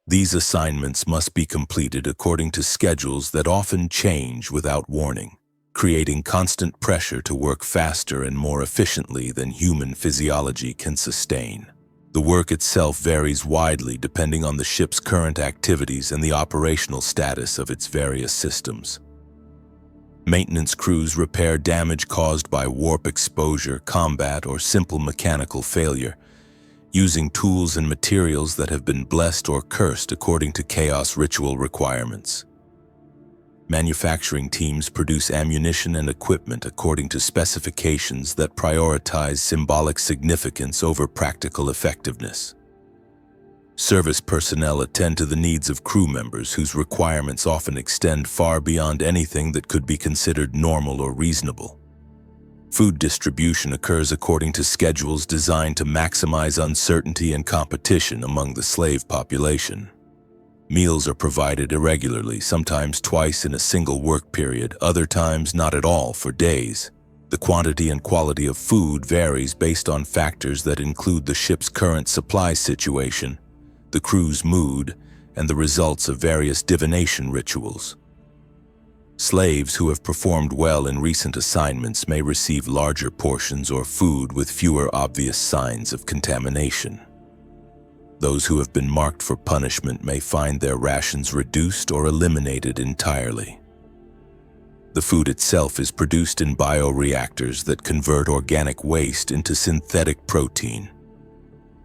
These assignments must be completed according to schedules that often change without warning, creating constant pressure to work faster and more efficiently than human physiology can sustain. The work itself varies widely depending on the ship's current activities and the operational status of its various systems. Maintenance crews repair damage caused by warp exposure, combat, or simple mechanical failure, using tools and materials that have been blessed or cursed according to chaos ritual requirements. Manufacturing teams produce ammunition and equipment according to specifications that prioritize symbolic significance over practical effectiveness. Service personnel attend to the needs of crew members whose requirements often extend far beyond anything that could be considered normal or reasonable. Food distribution occurs according to schedules designed to maximize uncertainty and competition among the slave population. Meals are provided irregularly, sometimes twice in a single work period, other times not at all for days. The quantity and quality of food varies based on factors that include the ship's current supply situation, the crew's mood, and the results of various divination rituals. Slaves who have performed well in recent assignments may receive larger portions or food with fewer obvious signs of contamination. Those who have been marked for punishment may find their rations reduced or eliminated entirely. The food itself is produced in bioreactors that convert organic waste into synthetic protein.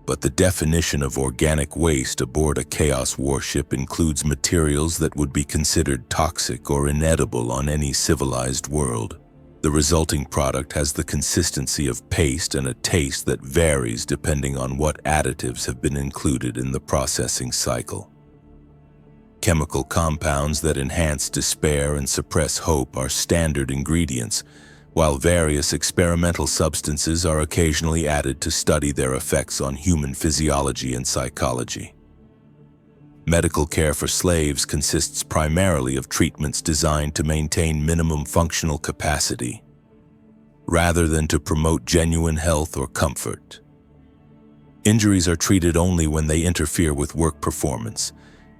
But the definition of organic waste aboard a Chaos warship includes materials that would be considered toxic or inedible on any civilized world. The resulting product has the consistency of paste and a taste that varies depending on what additives have been included in the processing cycle. Chemical compounds that enhance despair and suppress hope are standard ingredients, while various experimental substances are occasionally added to study their effects on human physiology and psychology. Medical care for slaves consists primarily of treatments designed to maintain minimum functional capacity, rather than to promote genuine health or comfort. Injuries are treated only when they interfere with work performance,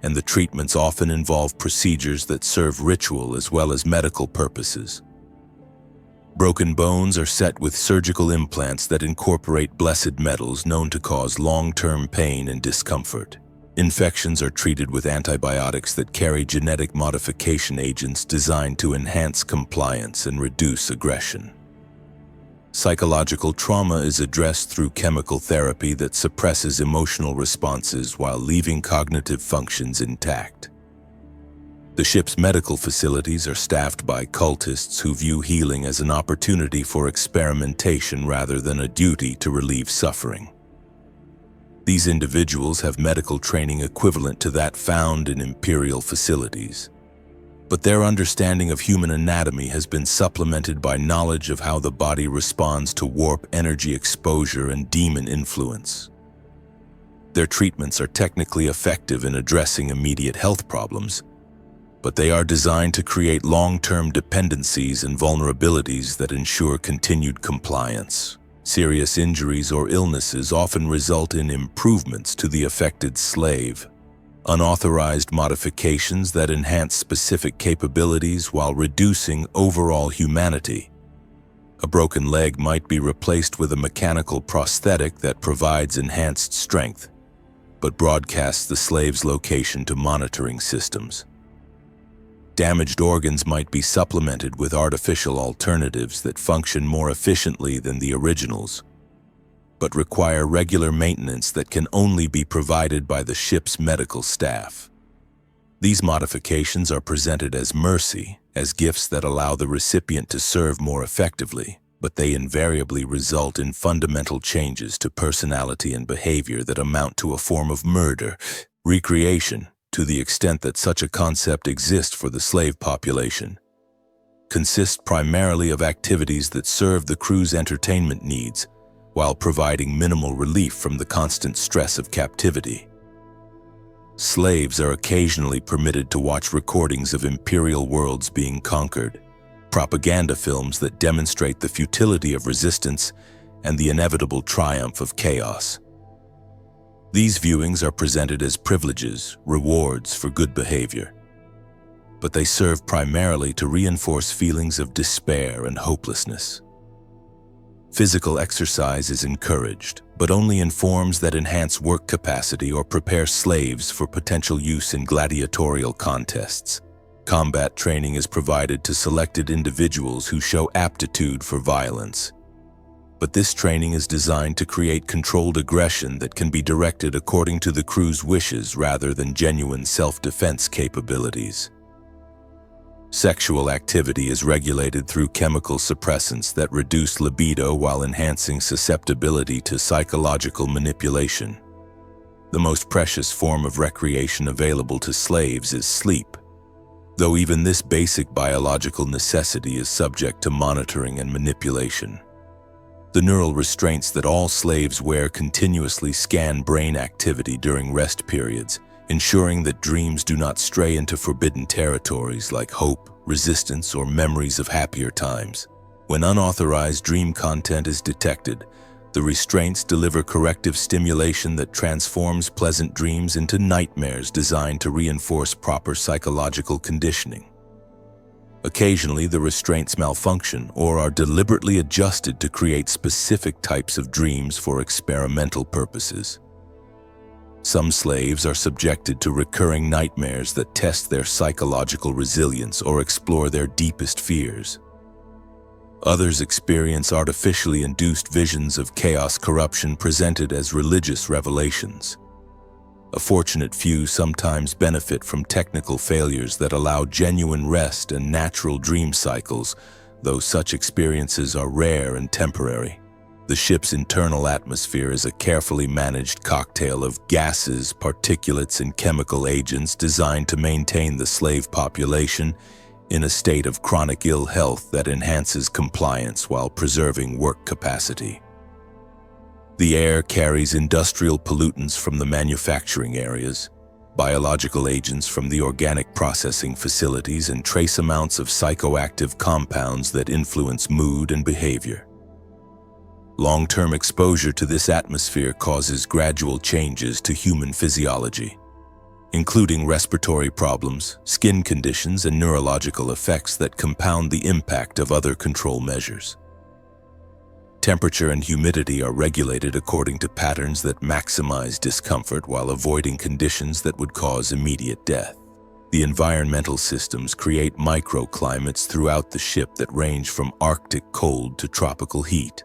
and the treatments often involve procedures that serve ritual as well as medical purposes. Broken bones are set with surgical implants that incorporate blessed metals known to cause long-term pain and discomfort. Infections are treated with antibiotics that carry genetic modification agents designed to enhance compliance and reduce aggression. Psychological trauma is addressed through chemical therapy that suppresses emotional responses while leaving cognitive functions intact. The ship's medical facilities are staffed by cultists who view healing as an opportunity for experimentation rather than a duty to relieve suffering. These individuals have medical training equivalent to that found in Imperial facilities, but their understanding of human anatomy has been supplemented by knowledge of how the body responds to warp energy exposure and demon influence. Their treatments are technically effective in addressing immediate health problems, but they are designed to create long-term dependencies and vulnerabilities that ensure continued compliance. Serious injuries or illnesses often result in improvements to the affected slave, unauthorized modifications that enhance specific capabilities while reducing overall humanity. A broken leg might be replaced with a mechanical prosthetic that provides enhanced strength, but broadcasts the slave's location to monitoring systems. Damaged organs might be supplemented with artificial alternatives that function more efficiently than the originals. but require regular maintenance that can only be provided by the ship's medical staff. These modifications are presented as mercy, as gifts that allow the recipient to serve more effectively, but they invariably result in fundamental changes to personality and behavior that amount to a form of murder, recreation, to the extent that such a concept exists for the slave population, consist primarily of activities that serve the crew's entertainment needs while providing minimal relief from the constant stress of captivity. Slaves are occasionally permitted to watch recordings of imperial worlds being conquered, propaganda films that demonstrate the futility of resistance and the inevitable triumph of chaos. These viewings are presented as privileges, rewards for good behavior, but they serve primarily to reinforce feelings of despair and hopelessness. Physical exercise is encouraged, but only in forms that enhance work capacity or prepare slaves for potential use in gladiatorial contests. Combat training is provided to selected individuals who show aptitude for violence. But this training is designed to create controlled aggression that can be directed according to the crew's wishes rather than genuine self-defense capabilities. Sexual activity is regulated through chemical suppressants that reduce libido while enhancing susceptibility to psychological manipulation. The most precious form of recreation available to slaves is sleep, though even this basic biological necessity is subject to monitoring and manipulation. The neural restraints that all slaves wear continuously scan brain activity during rest periods, ensuring that dreams do not stray into forbidden territories like hope, resistance, or memories of happier times. When unauthorized dream content is detected, the restraints deliver corrective stimulation that transforms pleasant dreams into nightmares designed to reinforce proper psychological conditioning. Occasionally, the restraints malfunction or are deliberately adjusted to create specific types of dreams for experimental purposes. Some slaves are subjected to recurring nightmares that test their psychological resilience or explore their deepest fears. Others experience artificially induced visions of chaos corruption presented as religious revelations. A fortunate few sometimes benefit from technical failures that allow genuine rest and natural dream cycles, though such experiences are rare and temporary. The ship's internal atmosphere is a carefully managed cocktail of gases, particulates, and chemical agents designed to maintain the slave population in a state of chronic ill health that enhances compliance while preserving work capacity. The air carries industrial pollutants from the manufacturing areas, biological agents from the organic processing facilities, and trace amounts of psychoactive compounds that influence mood and behavior. Long-term exposure to this atmosphere causes gradual changes to human physiology, including respiratory problems, skin conditions, and neurological effects that compound the impact of other control measures. Temperature and humidity are regulated according to patterns that maximize discomfort while avoiding conditions that would cause immediate death. The environmental systems create microclimates throughout the ship that range from Arctic cold to tropical heat,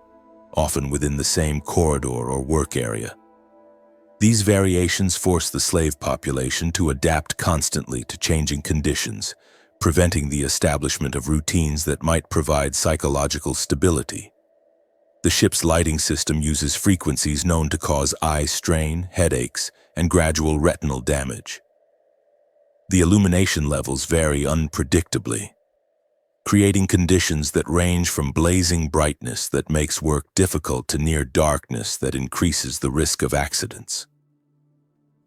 often within the same corridor or work area. These variations force the slave population to adapt constantly to changing conditions, preventing the establishment of routines that might provide psychological stability. The ship's lighting system uses frequencies known to cause eye strain, headaches, and gradual retinal damage. The illumination levels vary unpredictably, creating conditions that range from blazing brightness that makes work difficult to near darkness that increases the risk of accidents.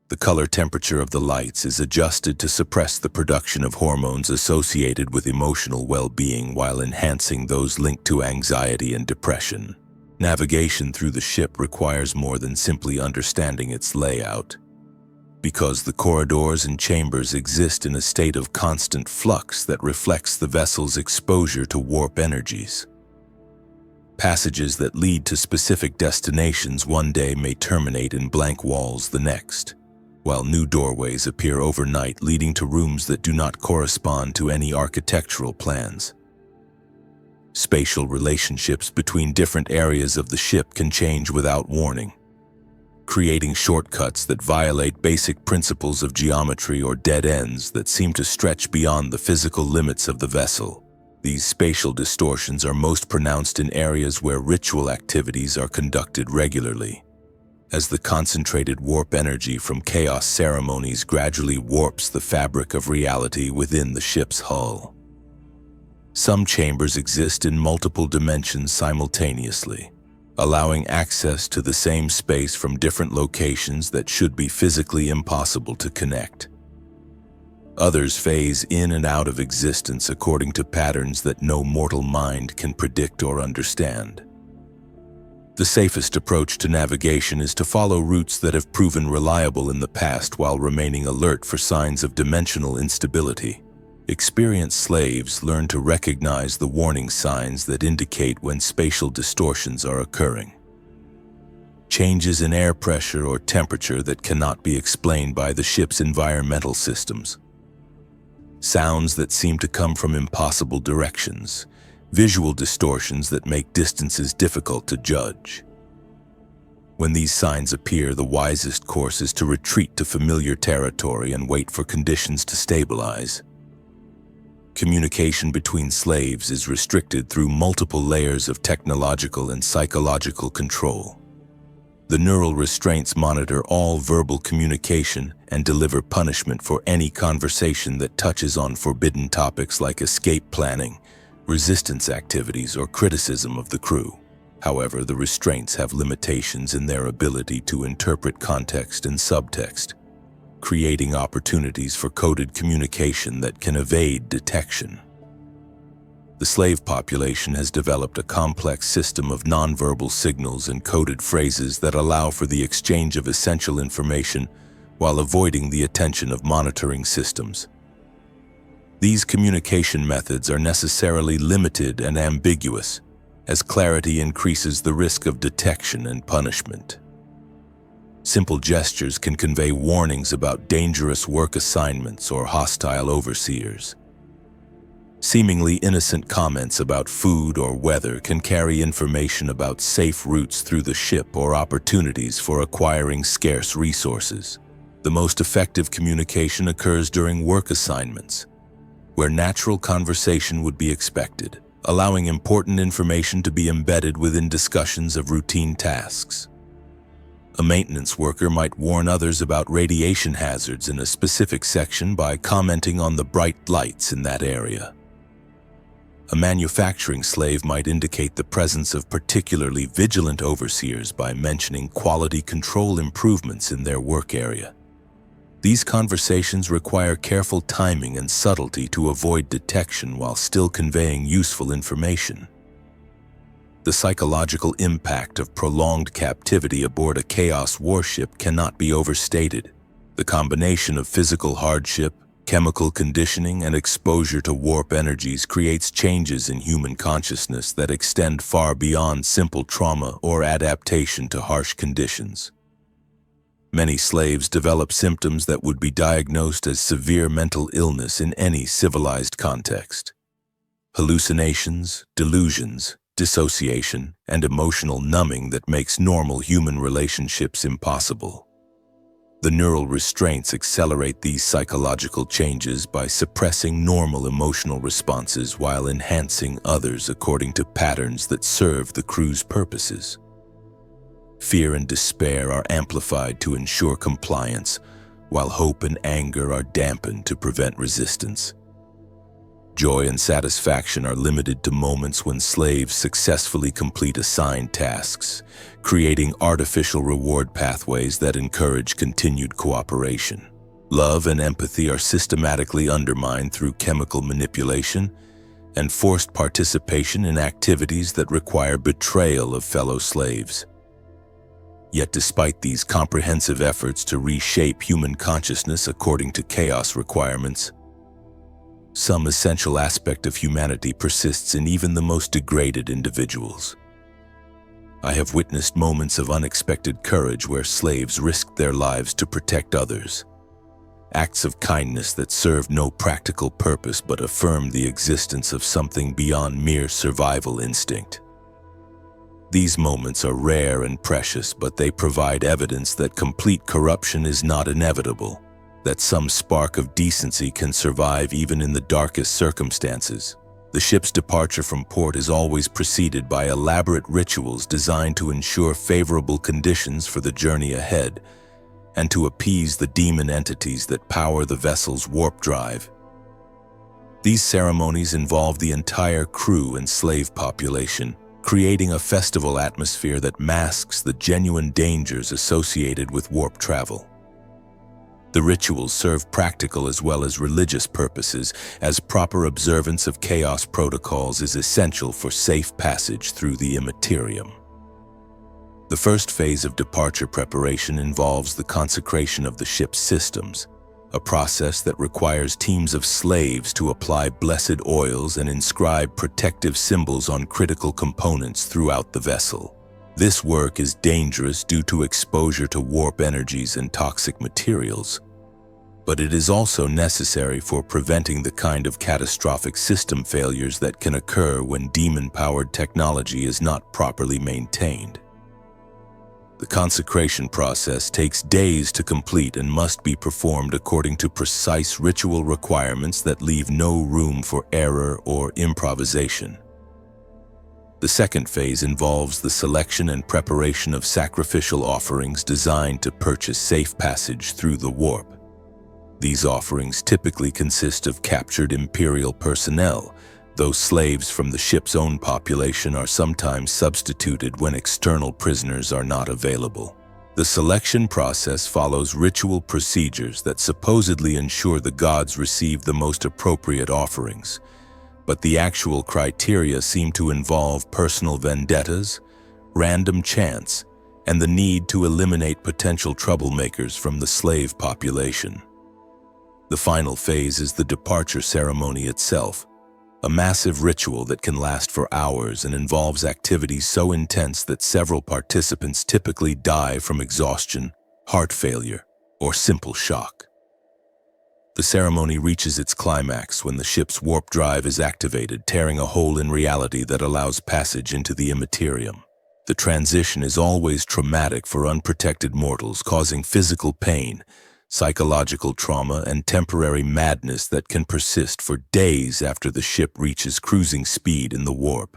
The color temperature of the lights is adjusted to suppress the production of hormones associated with emotional well-being while enhancing those linked to anxiety and depression. Navigation through the ship requires more than simply understanding its layout. Because the corridors and chambers exist in a state of constant flux that reflects the vessel's exposure to warp energies. Passages that lead to specific destinations one day may terminate in blank walls the next, while new doorways appear overnight leading to rooms that do not correspond to any architectural plans. Spatial relationships between different areas of the ship can change without warning, creating shortcuts that violate basic principles of geometry or dead ends that seem to stretch beyond the physical limits of the vessel. These spatial distortions are most pronounced in areas where ritual activities are conducted regularly, as the concentrated warp energy from chaos ceremonies gradually warps the fabric of reality within the ship's hull. Some chambers exist in multiple dimensions simultaneously, allowing access to the same space from different locations that should be physically impossible to connect. Others phase in and out of existence according to patterns that no mortal mind can predict or understand. The safest approach to navigation is to follow routes that have proven reliable in the past while remaining alert for signs of dimensional instability. Experienced slaves learn to recognize the warning signs that indicate when spatial distortions are occurring. Changes in air pressure or temperature that cannot be explained by the ship's environmental systems. Sounds that seem to come from impossible directions. Visual distortions that make distances difficult to judge. When these signs appear, the wisest course is to retreat to familiar territory and wait for conditions to stabilize. Communication between slaves is restricted through multiple layers of technological and psychological control. The neural restraints monitor all verbal communication and deliver punishment for any conversation that touches on forbidden topics like escape planning, resistance activities, or criticism of the crew. However, the restraints have limitations in their ability to interpret context and subtext, creating opportunities for coded communication that can evade detection. The slave population has developed a complex system of nonverbal signals and coded phrases that allow for the exchange of essential information while avoiding the attention of monitoring systems. These communication methods are necessarily limited and ambiguous, as clarity increases the risk of detection and punishment. Simple gestures can convey warnings about dangerous work assignments or hostile overseers. Seemingly innocent comments about food or weather can carry information about safe routes through the ship or opportunities for acquiring scarce resources. The most effective communication occurs during work assignments, where natural conversation would be expected, allowing important information to be embedded within discussions of routine tasks. A maintenance worker might warn others about radiation hazards in a specific section by commenting on the bright lights in that area. A manufacturing slave might indicate the presence of particularly vigilant overseers by mentioning quality control improvements in their work area. These conversations require careful timing and subtlety to avoid detection while still conveying useful information. The psychological impact of prolonged captivity aboard a Chaos warship cannot be overstated. The combination of physical hardship, chemical conditioning, and exposure to warp energies creates changes in human consciousness that extend far beyond simple trauma or adaptation to harsh conditions. Many slaves develop symptoms that would be diagnosed as severe mental illness in any civilized context. Hallucinations, delusions, dissociation, and emotional numbing that makes normal human relationships impossible. The neural restraints accelerate these psychological changes by suppressing normal emotional responses while enhancing others according to patterns that serve the crew's purposes. Fear and despair are amplified to ensure compliance, while hope and anger are dampened to prevent resistance. Joy and satisfaction are limited to moments when slaves successfully complete assigned tasks, creating artificial reward pathways that encourage continued cooperation. Love and empathy are systematically undermined through chemical manipulation and forced participation in activities that require betrayal of fellow slaves. Yet despite these comprehensive efforts to reshape human consciousness according to chaos requirements, some essential aspect of humanity persists in even the most degraded individuals. I have witnessed moments of unexpected courage where slaves risked their lives to protect others, acts of kindness that served no practical purpose but affirmed the existence of something beyond mere survival instinct. These moments are rare and precious, but they provide evidence that complete corruption is not inevitable, that some spark of decency can survive even in the darkest circumstances. The ship's departure from port is always preceded by elaborate rituals designed to ensure favorable conditions for the journey ahead and to appease the demon entities that power the vessel's warp drive. These ceremonies involve the entire crew and slave population, creating a festival atmosphere that masks the genuine dangers associated with warp travel. The rituals serve practical as well as religious purposes, as proper observance of chaos protocols is essential for safe passage through the Imperium. The first phase of departure preparation involves the consecration of the ship's systems, a process that requires teams of slaves to apply blessed oils and inscribe protective symbols on critical components throughout the vessel. This work is dangerous due to exposure to warp energies and toxic materials, but it is also necessary for preventing the kind of catastrophic system failures that can occur when demon-powered technology is not properly maintained. The consecration process takes days to complete and must be performed according to precise ritual requirements that leave no room for error or improvisation. The second phase involves the selection and preparation of sacrificial offerings designed to purchase safe passage through the warp. These offerings typically consist of captured Imperial personnel, though slaves from the ship's own population are sometimes substituted when external prisoners are not available. The selection process follows ritual procedures that supposedly ensure the gods receive the most appropriate offerings, but the actual criteria seem to involve personal vendettas, random chance, and the need to eliminate potential troublemakers from the slave population. The final phase is the departure ceremony itself, a massive ritual that can last for hours and involves activities so intense that several participants typically die from exhaustion, heart failure, or simple shock. The ceremony reaches its climax when the ship's warp drive is activated, tearing a hole in reality that allows passage into the Imperium. The transition is always traumatic for unprotected mortals, causing physical pain, psychological trauma, and temporary madness that can persist for days after the ship reaches cruising speed in the warp.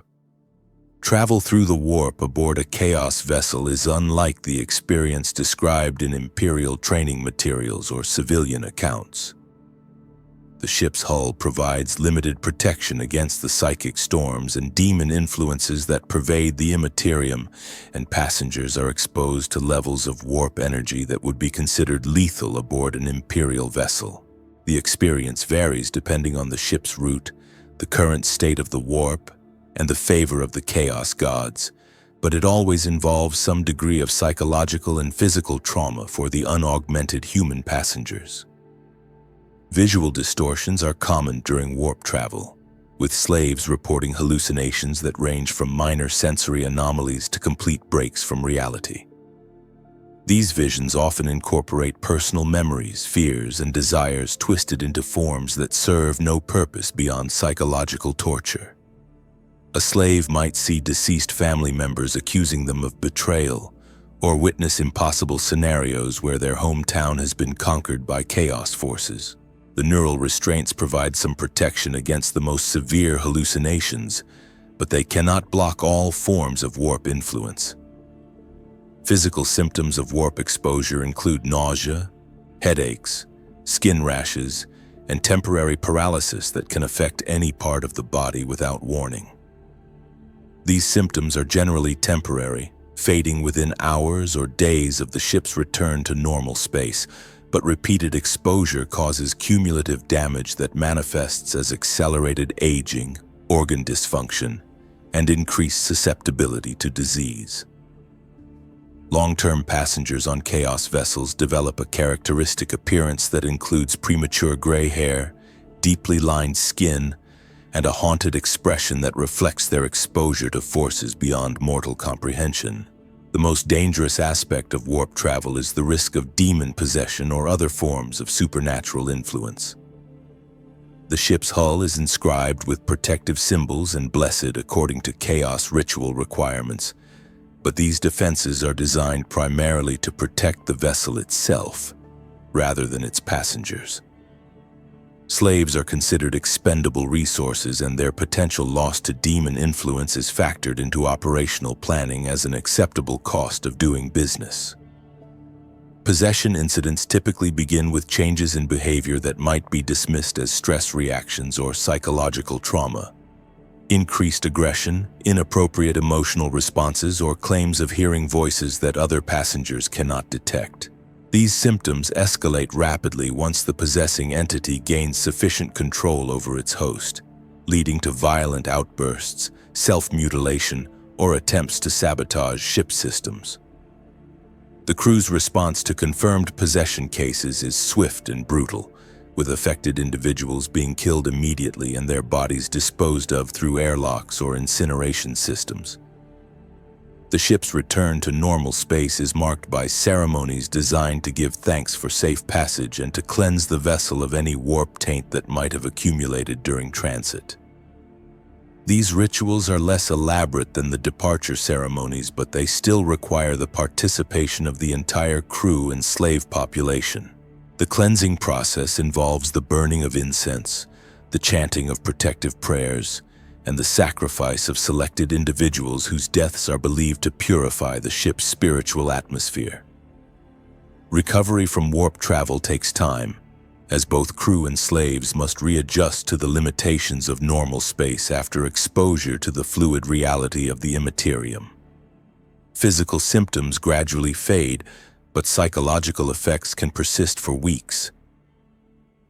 Travel through the warp aboard a chaos vessel is unlike the experience described in Imperial training materials or civilian accounts. The ship's hull provides limited protection against the psychic storms and demon influences that pervade the Imperium, and passengers are exposed to levels of warp energy that would be considered lethal aboard an Imperial vessel. The experience varies depending on the ship's route, the current state of the warp, and the favor of the chaos gods, but it always involves some degree of psychological and physical trauma for the unaugmented human passengers. Visual distortions are common during warp travel, with slaves reporting hallucinations that range from minor sensory anomalies to complete breaks from reality. These visions often incorporate personal memories, fears, and desires twisted into forms that serve no purpose beyond psychological torture. A slave might see deceased family members accusing them of betrayal, or witness impossible scenarios where their hometown has been conquered by chaos forces. The neural restraints provide some protection against the most severe hallucinations, but they cannot block all forms of warp influence. Physical symptoms of warp exposure include nausea, headaches, skin rashes, and temporary paralysis that can affect any part of the body without warning. These symptoms are generally temporary, fading within hours or days of the ship's return to normal space, but repeated exposure causes cumulative damage that manifests as accelerated aging, organ dysfunction, and increased susceptibility to disease. Long-term passengers on chaos vessels develop a characteristic appearance that includes premature gray hair, deeply lined skin, and a haunted expression that reflects their exposure to forces beyond mortal comprehension. The most dangerous aspect of warp travel is the risk of demon possession or other forms of supernatural influence. The ship's hull is inscribed with protective symbols and blessed according to chaos ritual requirements, but these defenses are designed primarily to protect the vessel itself, rather than its passengers. Slaves are considered expendable resources, and their potential loss to demon influence is factored into operational planning as an acceptable cost of doing business. Possession incidents typically begin with changes in behavior that might be dismissed as stress reactions or psychological trauma. Increased aggression, inappropriate emotional responses, or claims of hearing voices that other passengers cannot detect. These symptoms escalate rapidly once the possessing entity gains sufficient control over its host, leading to violent outbursts, self-mutilation, or attempts to sabotage ship systems. The crew's response to confirmed possession cases is swift and brutal, with affected individuals being killed immediately and their bodies disposed of through airlocks or incineration systems. The ship's return to normal space is marked by ceremonies designed to give thanks for safe passage and to cleanse the vessel of any warp taint that might have accumulated during transit. These rituals are less elaborate than the departure ceremonies, but they still require the participation of the entire crew and slave population. The cleansing process involves the burning of incense, the chanting of protective prayers, and the sacrifice of selected individuals whose deaths are believed to purify the ship's spiritual atmosphere. Recovery from warp travel takes time, as both crew and slaves must readjust to the limitations of normal space after exposure to the fluid reality of the Imperium. Physical symptoms gradually fade, but psychological effects can persist for weeks.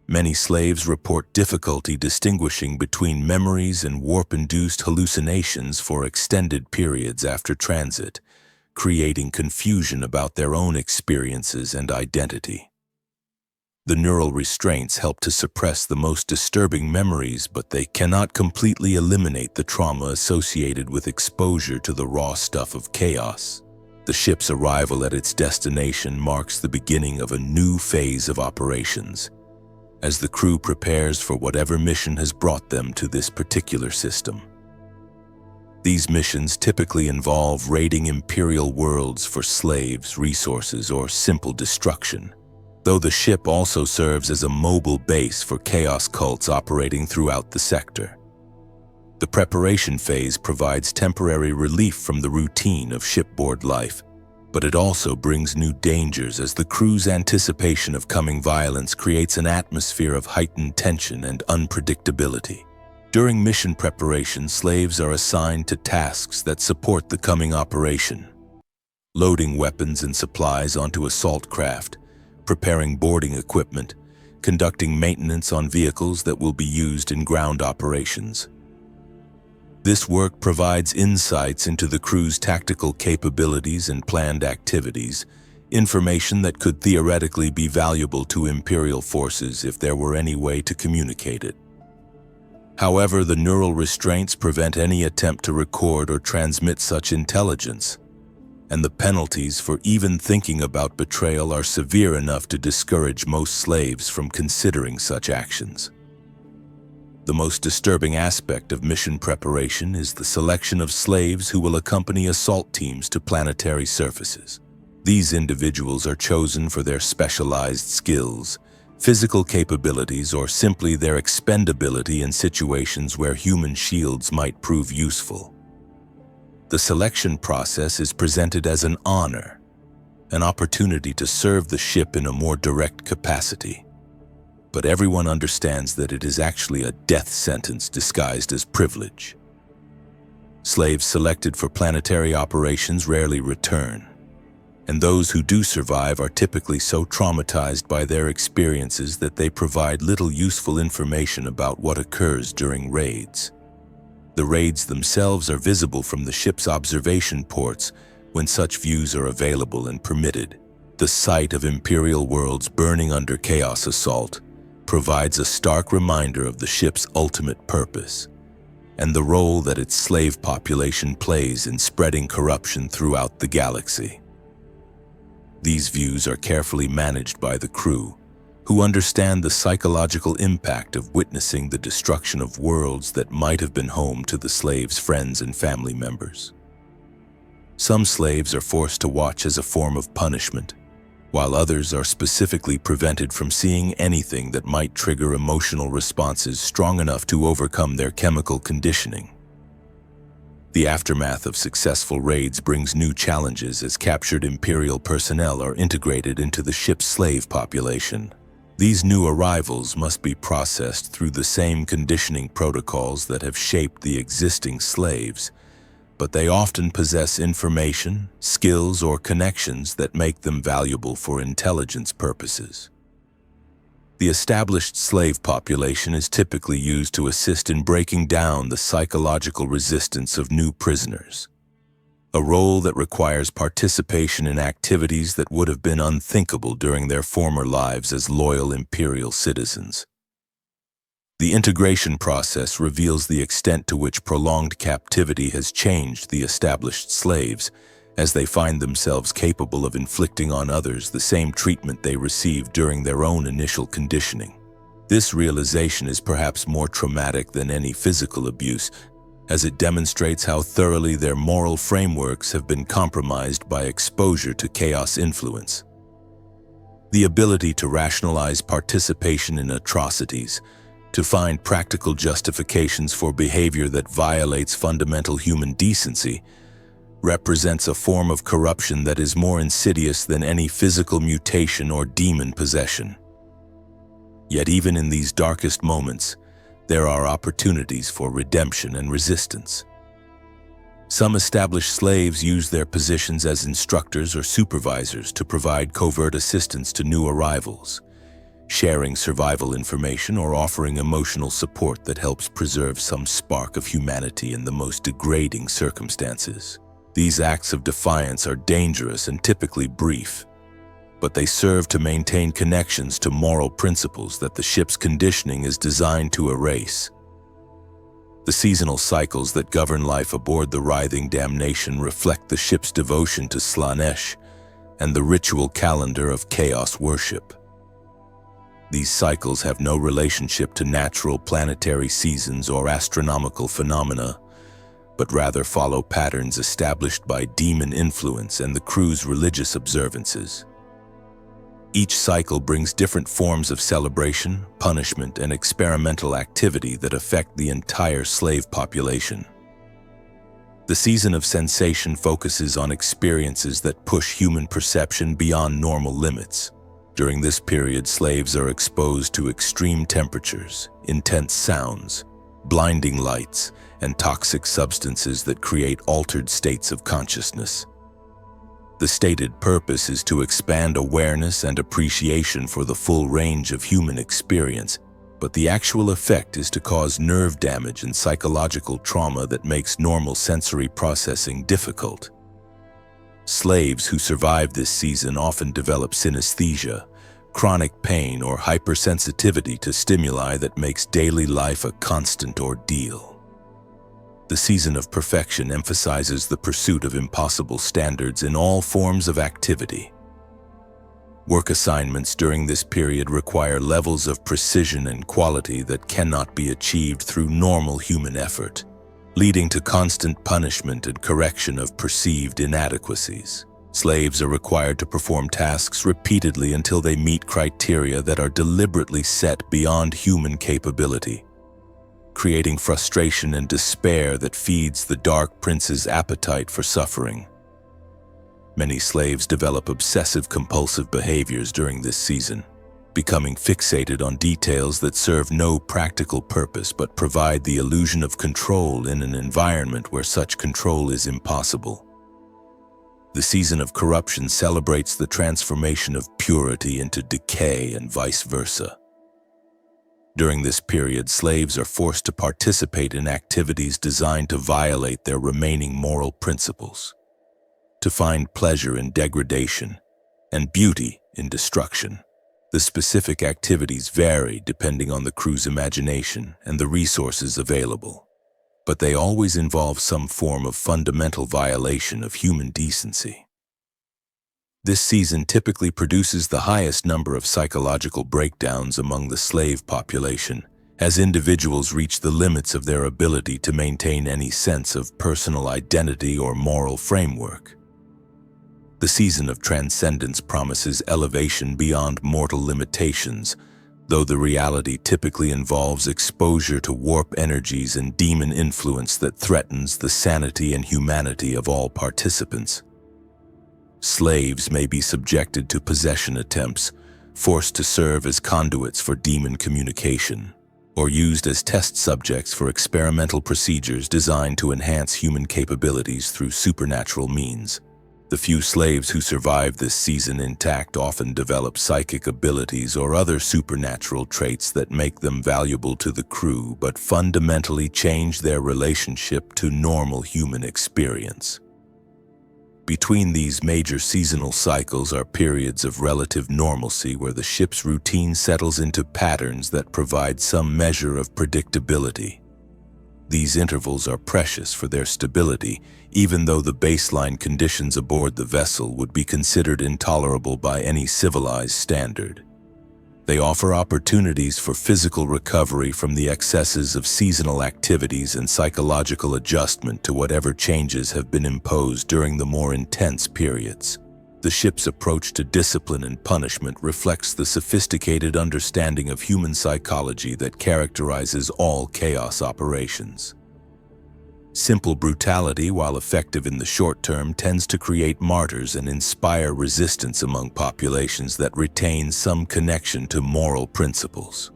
Many slaves report difficulty distinguishing between memories and warp-induced hallucinations for extended periods after transit, creating confusion about their own experiences and identity. The neural restraints help to suppress the most disturbing memories, but they cannot completely eliminate the trauma associated with exposure to the raw stuff of chaos. The ship's arrival at its destination marks the beginning of a new phase of operations, as the crew prepares for whatever mission has brought them to this particular system. These missions typically involve raiding Imperial worlds for slaves, resources, or simple destruction, though the ship also serves as a mobile base for chaos cults operating throughout the sector. The preparation phase provides temporary relief from the routine of shipboard life, but it also brings new dangers as the crew's anticipation of coming violence creates an atmosphere of heightened tension and unpredictability. During mission preparation, slaves are assigned to tasks that support the coming operation: loading weapons and supplies onto assault craft, preparing boarding equipment, conducting maintenance on vehicles that will be used in ground operations. This work provides insights into the crew's tactical capabilities and planned activities, information that could theoretically be valuable to Imperial forces if there were any way to communicate it. However, the neural restraints prevent any attempt to record or transmit such intelligence, and the penalties for even thinking about betrayal are severe enough to discourage most slaves from considering such actions. The most disturbing aspect of mission preparation is the selection of slaves who will accompany assault teams to planetary surfaces. These individuals are chosen for their specialized skills, physical capabilities, or simply their expendability in situations where human shields might prove useful. The selection process is presented as an honor, an opportunity to serve the ship in a more direct capacity. But everyone understands that it is actually a death sentence disguised as privilege. Slaves selected for planetary operations rarely return, and those who do survive are typically so traumatized by their experiences that they provide little useful information about what occurs during raids. The raids themselves are visible from the ship's observation ports when such views are available and permitted. The sight of Imperial worlds burning under chaos assault provides a stark reminder of the ship's ultimate purpose: and the role that its slave population plays in spreading corruption throughout the galaxy. These views are carefully managed by the crew, who understand the psychological impact of witnessing the destruction of worlds that might have been home to the slaves' friends and family members. Some slaves are forced to watch as a form of punishment, while others are specifically prevented from seeing anything that might trigger emotional responses strong enough to overcome their chemical conditioning. The aftermath of successful raids brings new challenges as captured Imperial personnel are integrated into the ship's slave population. These new arrivals must be processed through the same conditioning protocols that have shaped the existing slaves, but they often possess information, skills, or connections that make them valuable for intelligence purposes. The established slave population is typically used to assist in breaking down the psychological resistance of new prisoners, a role that requires participation in activities that would have been unthinkable during their former lives as loyal Imperial citizens. The integration process reveals the extent to which prolonged captivity has changed the established slaves, as they find themselves capable of inflicting on others the same treatment they received during their own initial conditioning. This realization is perhaps more traumatic than any physical abuse, as it demonstrates how thoroughly their moral frameworks have been compromised by exposure to chaos influence. The ability to rationalize participation in atrocities, to find practical justifications for behavior that violates fundamental human decency, represents a form of corruption that is more insidious than any physical mutation or demon possession. Yet even in these darkest moments, there are opportunities for redemption and resistance. Some established slaves use their positions as instructors or supervisors to provide covert assistance to new arrivals, sharing survival information or offering emotional support that helps preserve some spark of humanity in the most degrading circumstances. These acts of defiance are dangerous and typically brief, but they serve to maintain connections to moral principles that the ship's conditioning is designed to erase. The seasonal cycles that govern life aboard the writhing damnation reflect the ship's devotion to Slanesh and the ritual calendar of chaos worship. These cycles have no relationship to natural planetary seasons or astronomical phenomena, but rather follow patterns established by demon influence and the crew's religious observances. Each cycle brings different forms of celebration, punishment, and experimental activity that affect the entire slave population. The season of sensation focuses on experiences that push human perception beyond normal limits. During this period, slaves are exposed to extreme temperatures, intense sounds, blinding lights, and toxic substances that create altered states of consciousness. The stated purpose is to expand awareness and appreciation for the full range of human experience, but the actual effect is to cause nerve damage and psychological trauma that makes normal sensory processing difficult. Slaves who survive this season often develop synesthesia, chronic pain, or hypersensitivity to stimuli that makes daily life a constant ordeal. The season of perfection emphasizes the pursuit of impossible standards in all forms of activity. Work assignments during this period require levels of precision and quality that cannot be achieved through normal human effort, leading to constant punishment and correction of perceived inadequacies. Slaves are required to perform tasks repeatedly until they meet criteria that are deliberately set beyond human capability, creating frustration and despair that feeds the Dark Prince's appetite for suffering. Many slaves develop obsessive-compulsive behaviors during this season, becoming fixated on details that serve no practical purpose but provide the illusion of control in an environment where such control is impossible. The season of corruption celebrates the transformation of purity into decay and vice versa. During this period, slaves are forced to participate in activities designed to violate their remaining moral principles, to find pleasure in degradation and beauty in destruction. The specific activities vary depending on the crew's imagination and the resources available. but they always involve some form of fundamental violation of human decency. This season typically produces the highest number of psychological breakdowns among the slave population, as individuals reach the limits of their ability to maintain any sense of personal identity or moral framework. The season of transcendence promises elevation beyond mortal limitations, though the reality typically involves exposure to warp energies and demon influence that threatens the sanity and humanity of all participants. Slaves may be subjected to possession attempts, forced to serve as conduits for demon communication, or used as test subjects for experimental procedures designed to enhance human capabilities through supernatural means. The few slaves who survive this season intact often develop psychic abilities or other supernatural traits that make them valuable to the crew but fundamentally change their relationship to normal human experience. Between these major seasonal cycles are periods of relative normalcy where the ship's routine settles into patterns that provide some measure of predictability. These intervals are precious for their stability, even though the baseline conditions aboard the vessel would be considered intolerable by any civilized standard. They offer opportunities for physical recovery from the excesses of seasonal activities and psychological adjustment to whatever changes have been imposed during the more intense periods. The ship's approach to discipline and punishment reflects the sophisticated understanding of human psychology that characterizes all chaos operations. Simple brutality, while effective in the short term, tends to create martyrs and inspire resistance among populations that retain some connection to moral principles.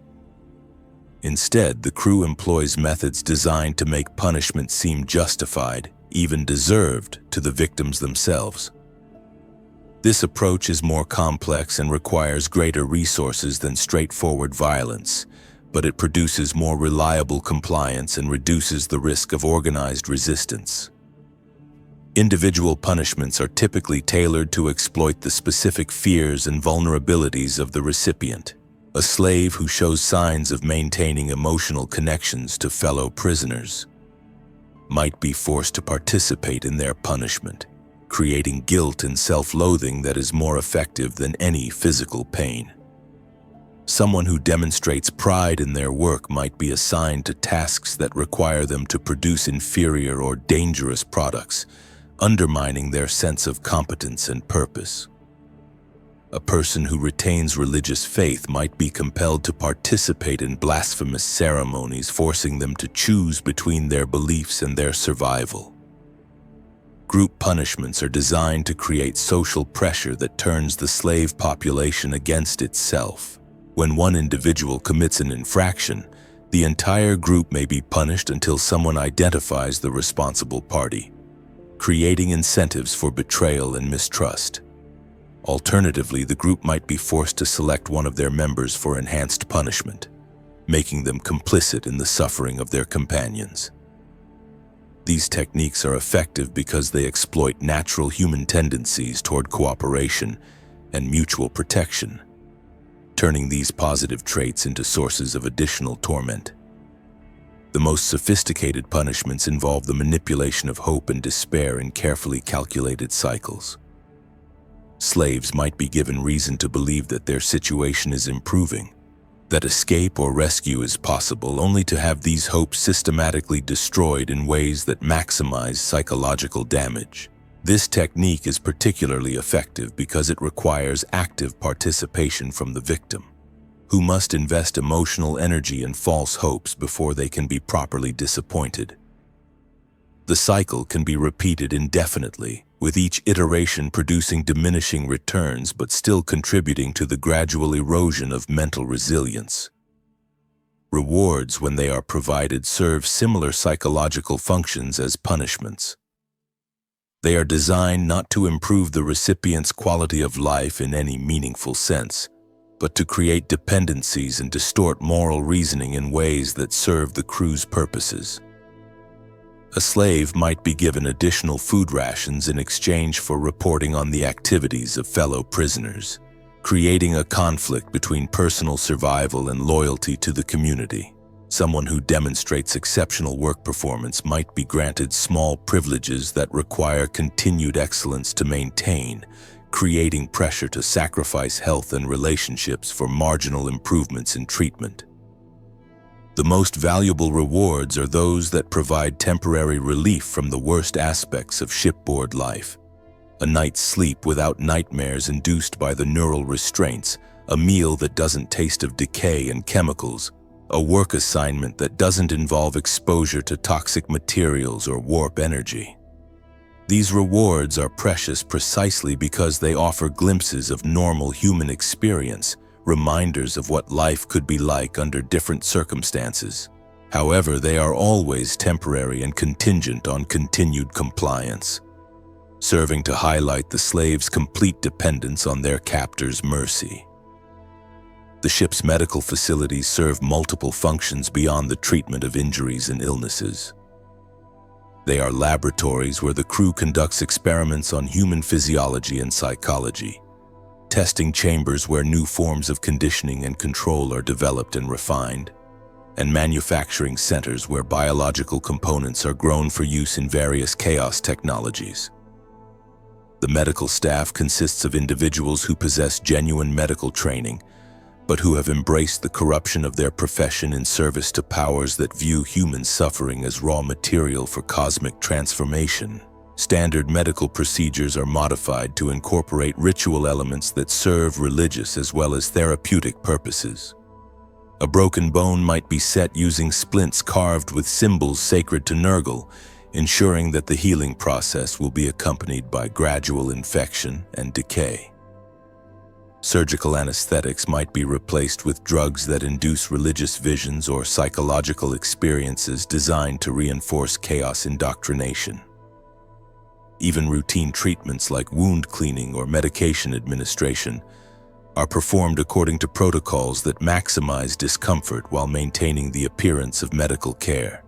Instead, the crew employs methods designed to make punishment seem justified, even deserved, to the victims themselves. This approach is more complex and requires greater resources than straightforward violence, but it produces more reliable compliance and reduces the risk of organized resistance. Individual punishments are typically tailored to exploit the specific fears and vulnerabilities of the recipient. A slave who shows signs of maintaining emotional connections to fellow prisoners might be forced to participate in their punishment, creating guilt and self-loathing that is more effective than any physical pain. Someone who demonstrates pride in their work might be assigned to tasks that require them to produce inferior or dangerous products, undermining their sense of competence and purpose. A person who retains religious faith might be compelled to participate in blasphemous ceremonies, forcing them to choose between their beliefs and their survival. Group punishments are designed to create social pressure that turns the slave population against itself. When one individual commits an infraction, the entire group may be punished until someone identifies the responsible party, creating incentives for betrayal and mistrust. Alternatively, the group might be forced to select one of their members for enhanced punishment, making them complicit in the suffering of their companions. These techniques are effective because they exploit natural human tendencies toward cooperation and mutual protection, turning these positive traits into sources of additional torment. The most sophisticated punishments involve the manipulation of hope and despair in carefully calculated cycles. Slaves might be given reason to believe that their situation is improving, that escape or rescue is possible, only to have these hopes systematically destroyed in ways that maximize psychological damage. This technique is particularly effective because it requires active participation from the victim, who must invest emotional energy in false hopes before they can be properly disappointed. The cycle can be repeated indefinitely, with each iteration producing diminishing returns but still contributing to the gradual erosion of mental resilience. Rewards, when they are provided, serve similar psychological functions as punishments. They are designed not to improve the recipient's quality of life in any meaningful sense, but to create dependencies and distort moral reasoning in ways that serve the crew's purposes. A slave might be given additional food rations in exchange for reporting on the activities of fellow prisoners, creating a conflict between personal survival and loyalty to the community. Someone who demonstrates exceptional work performance might be granted small privileges that require continued excellence to maintain, creating pressure to sacrifice health and relationships for marginal improvements in treatment. The most valuable rewards are those that provide temporary relief from the worst aspects of shipboard life. A night's sleep without nightmares induced by the neural restraints, a meal that doesn't taste of decay and chemicals, a work assignment that doesn't involve exposure to toxic materials or warp energy. These rewards are precious precisely because they offer glimpses of normal human experience, reminders of what life could be like under different circumstances. However, they are always temporary and contingent on continued compliance, serving to highlight the slave's complete dependence on their captor's mercy. The ship's medical facilities serve multiple functions beyond the treatment of injuries and illnesses. They are laboratories where the crew conducts experiments on human physiology and psychology, testing chambers where new forms of conditioning and control are developed and refined, and manufacturing centers where biological components are grown for use in various chaos technologies. The medical staff consists of individuals who possess genuine medical training, but who have embraced the corruption of their profession in service to powers that view human suffering as raw material for cosmic transformation. Standard medical procedures are modified to incorporate ritual elements that serve religious as well as therapeutic purposes. A broken bone might be set using splints carved with symbols sacred to Nurgle, ensuring that the healing process will be accompanied by gradual infection and decay. Surgical anesthetics might be replaced with drugs that induce religious visions or psychological experiences designed to reinforce chaos indoctrination. Even routine treatments like wound cleaning or medication administration are performed according to protocols that maximize discomfort while maintaining the appearance of medical care.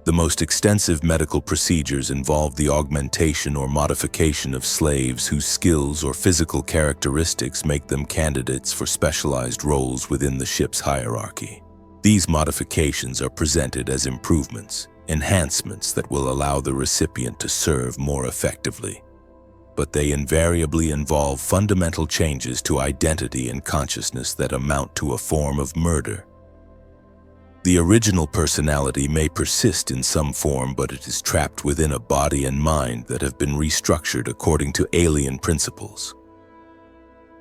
The most extensive medical procedures involve the augmentation or modification of slaves whose skills or physical characteristics make them candidates for specialized roles within the ship's hierarchy. These modifications are presented as improvements, enhancements that will allow the recipient to serve more effectively. But they invariably involve fundamental changes to identity and consciousness that amount to a form of murder. The original personality may persist in some form, but it is trapped within a body and mind that have been restructured according to alien principles.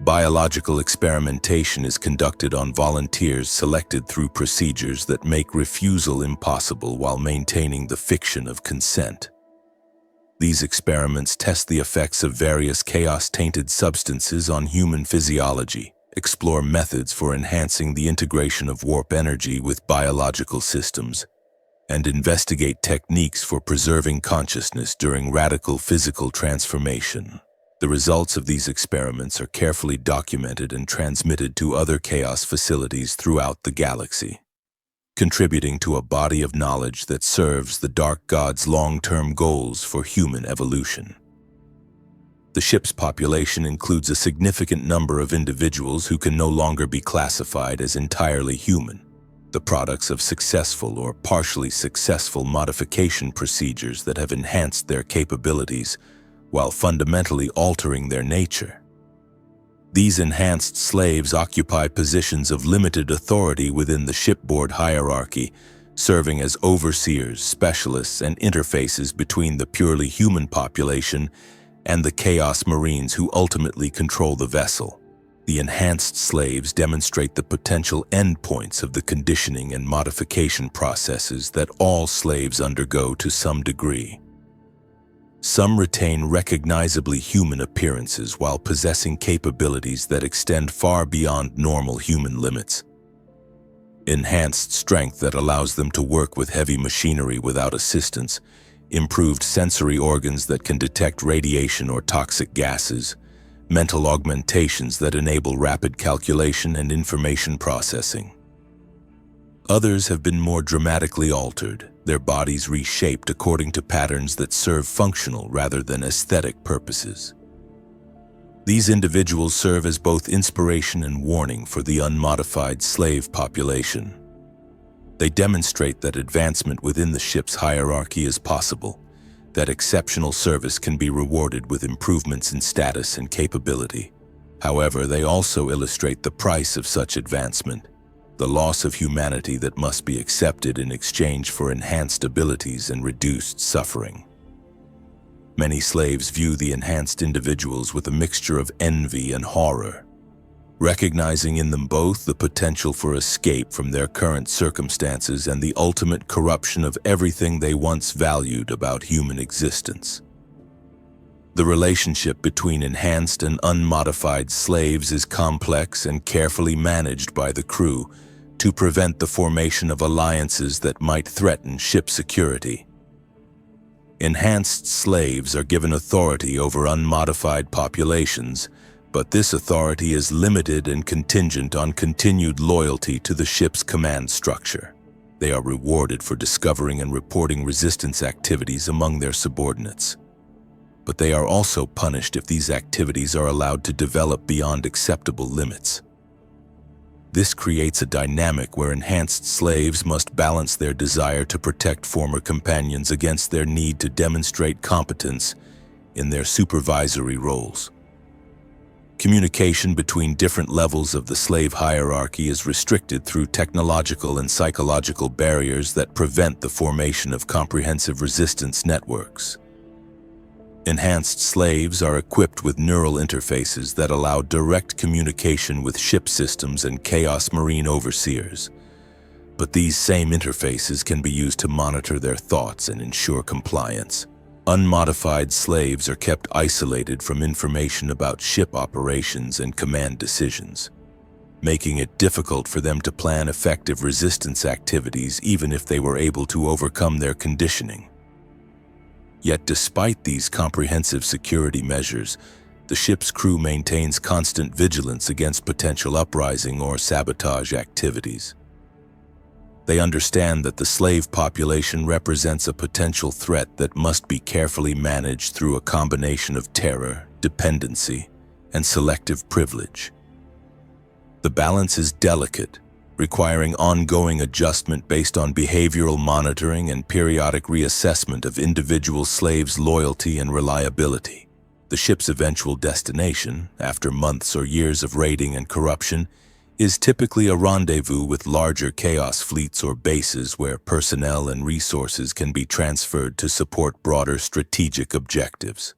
Biological experimentation is conducted on volunteers selected through procedures that make refusal impossible while maintaining the fiction of consent. These experiments test the effects of various chaos-tainted substances on human physiology, explore methods for enhancing the integration of warp energy with biological systems, and investigate techniques for preserving consciousness during radical physical transformation. The results of these experiments are carefully documented and transmitted to other chaos facilities throughout the galaxy, contributing to a body of knowledge that serves the Dark God's long-term goals for human evolution. The ship's population includes a significant number of individuals who can no longer be classified as entirely human, the products of successful or partially successful modification procedures that have enhanced their capabilities while fundamentally altering their nature. These enhanced slaves occupy positions of limited authority within the shipboard hierarchy, serving as overseers, specialists, and interfaces between the purely human population and the Chaos Marines who ultimately control the vessel. The enhanced slaves demonstrate the potential endpoints of the conditioning and modification processes that all slaves undergo to some degree. Some retain recognizably human appearances while possessing capabilities that extend far beyond normal human limits. Enhanced strength that allows them to work with heavy machinery without assistance, improved sensory organs that can detect radiation or toxic gases, mental augmentations that enable rapid calculation and information processing. Others have been more dramatically altered, their bodies reshaped according to patterns that serve functional rather than aesthetic purposes. These individuals serve as both inspiration and warning for the unmodified slave population. They demonstrate that advancement within the ship's hierarchy is possible, that exceptional service can be rewarded with improvements in status and capability. However, they also illustrate the price of such advancement, the loss of humanity that must be accepted in exchange for enhanced abilities and reduced suffering. Many slaves view the enhanced individuals with a mixture of envy and horror, recognizing in them both the potential for escape from their current circumstances and the ultimate corruption of everything they once valued about human existence. The relationship between enhanced and unmodified slaves is complex and carefully managed by the crew to prevent the formation of alliances that might threaten ship security. Enhanced slaves are given authority over unmodified populations, but this authority is limited and contingent on continued loyalty to the ship's command structure. They are rewarded for discovering and reporting resistance activities among their subordinates. But they are also punished if these activities are allowed to develop beyond acceptable limits. This creates a dynamic where enhanced slaves must balance their desire to protect former companions against their need to demonstrate competence in their supervisory roles. Communication between different levels of the slave hierarchy is restricted through technological and psychological barriers that prevent the formation of comprehensive resistance networks. Enhanced slaves are equipped with neural interfaces that allow direct communication with ship systems and Chaos Marine overseers. But these same interfaces can be used to monitor their thoughts and ensure compliance. Unmodified slaves are kept isolated from information about ship operations and command decisions, making it difficult for them to plan effective resistance activities even if they were able to overcome their conditioning. Yet despite these comprehensive security measures, the ship's crew maintains constant vigilance against potential uprising or sabotage activities. They understand that the slave population represents a potential threat that must be carefully managed through a combination of terror, dependency, and selective privilege. The balance is delicate, requiring ongoing adjustment based on behavioral monitoring and periodic reassessment of individual slaves' loyalty and reliability. The ship's eventual destination, after months or years of raiding and corruption, is typically a rendezvous with larger chaos fleets or bases where personnel and resources can be transferred to support broader strategic objectives.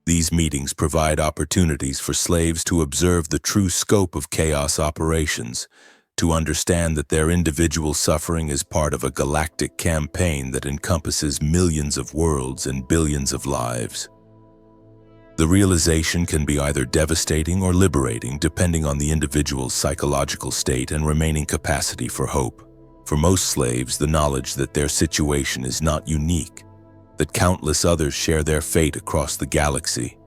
These meetings provide opportunities for slaves to observe the true scope of chaos operations, to understand that their individual suffering is part of a galactic campaign that encompasses millions of worlds and billions of lives. The realization can be either devastating or liberating depending on the individual's psychological state and remaining capacity for hope. For most slaves, the knowledge that their situation is not unique, that countless others share their fate across the galaxy,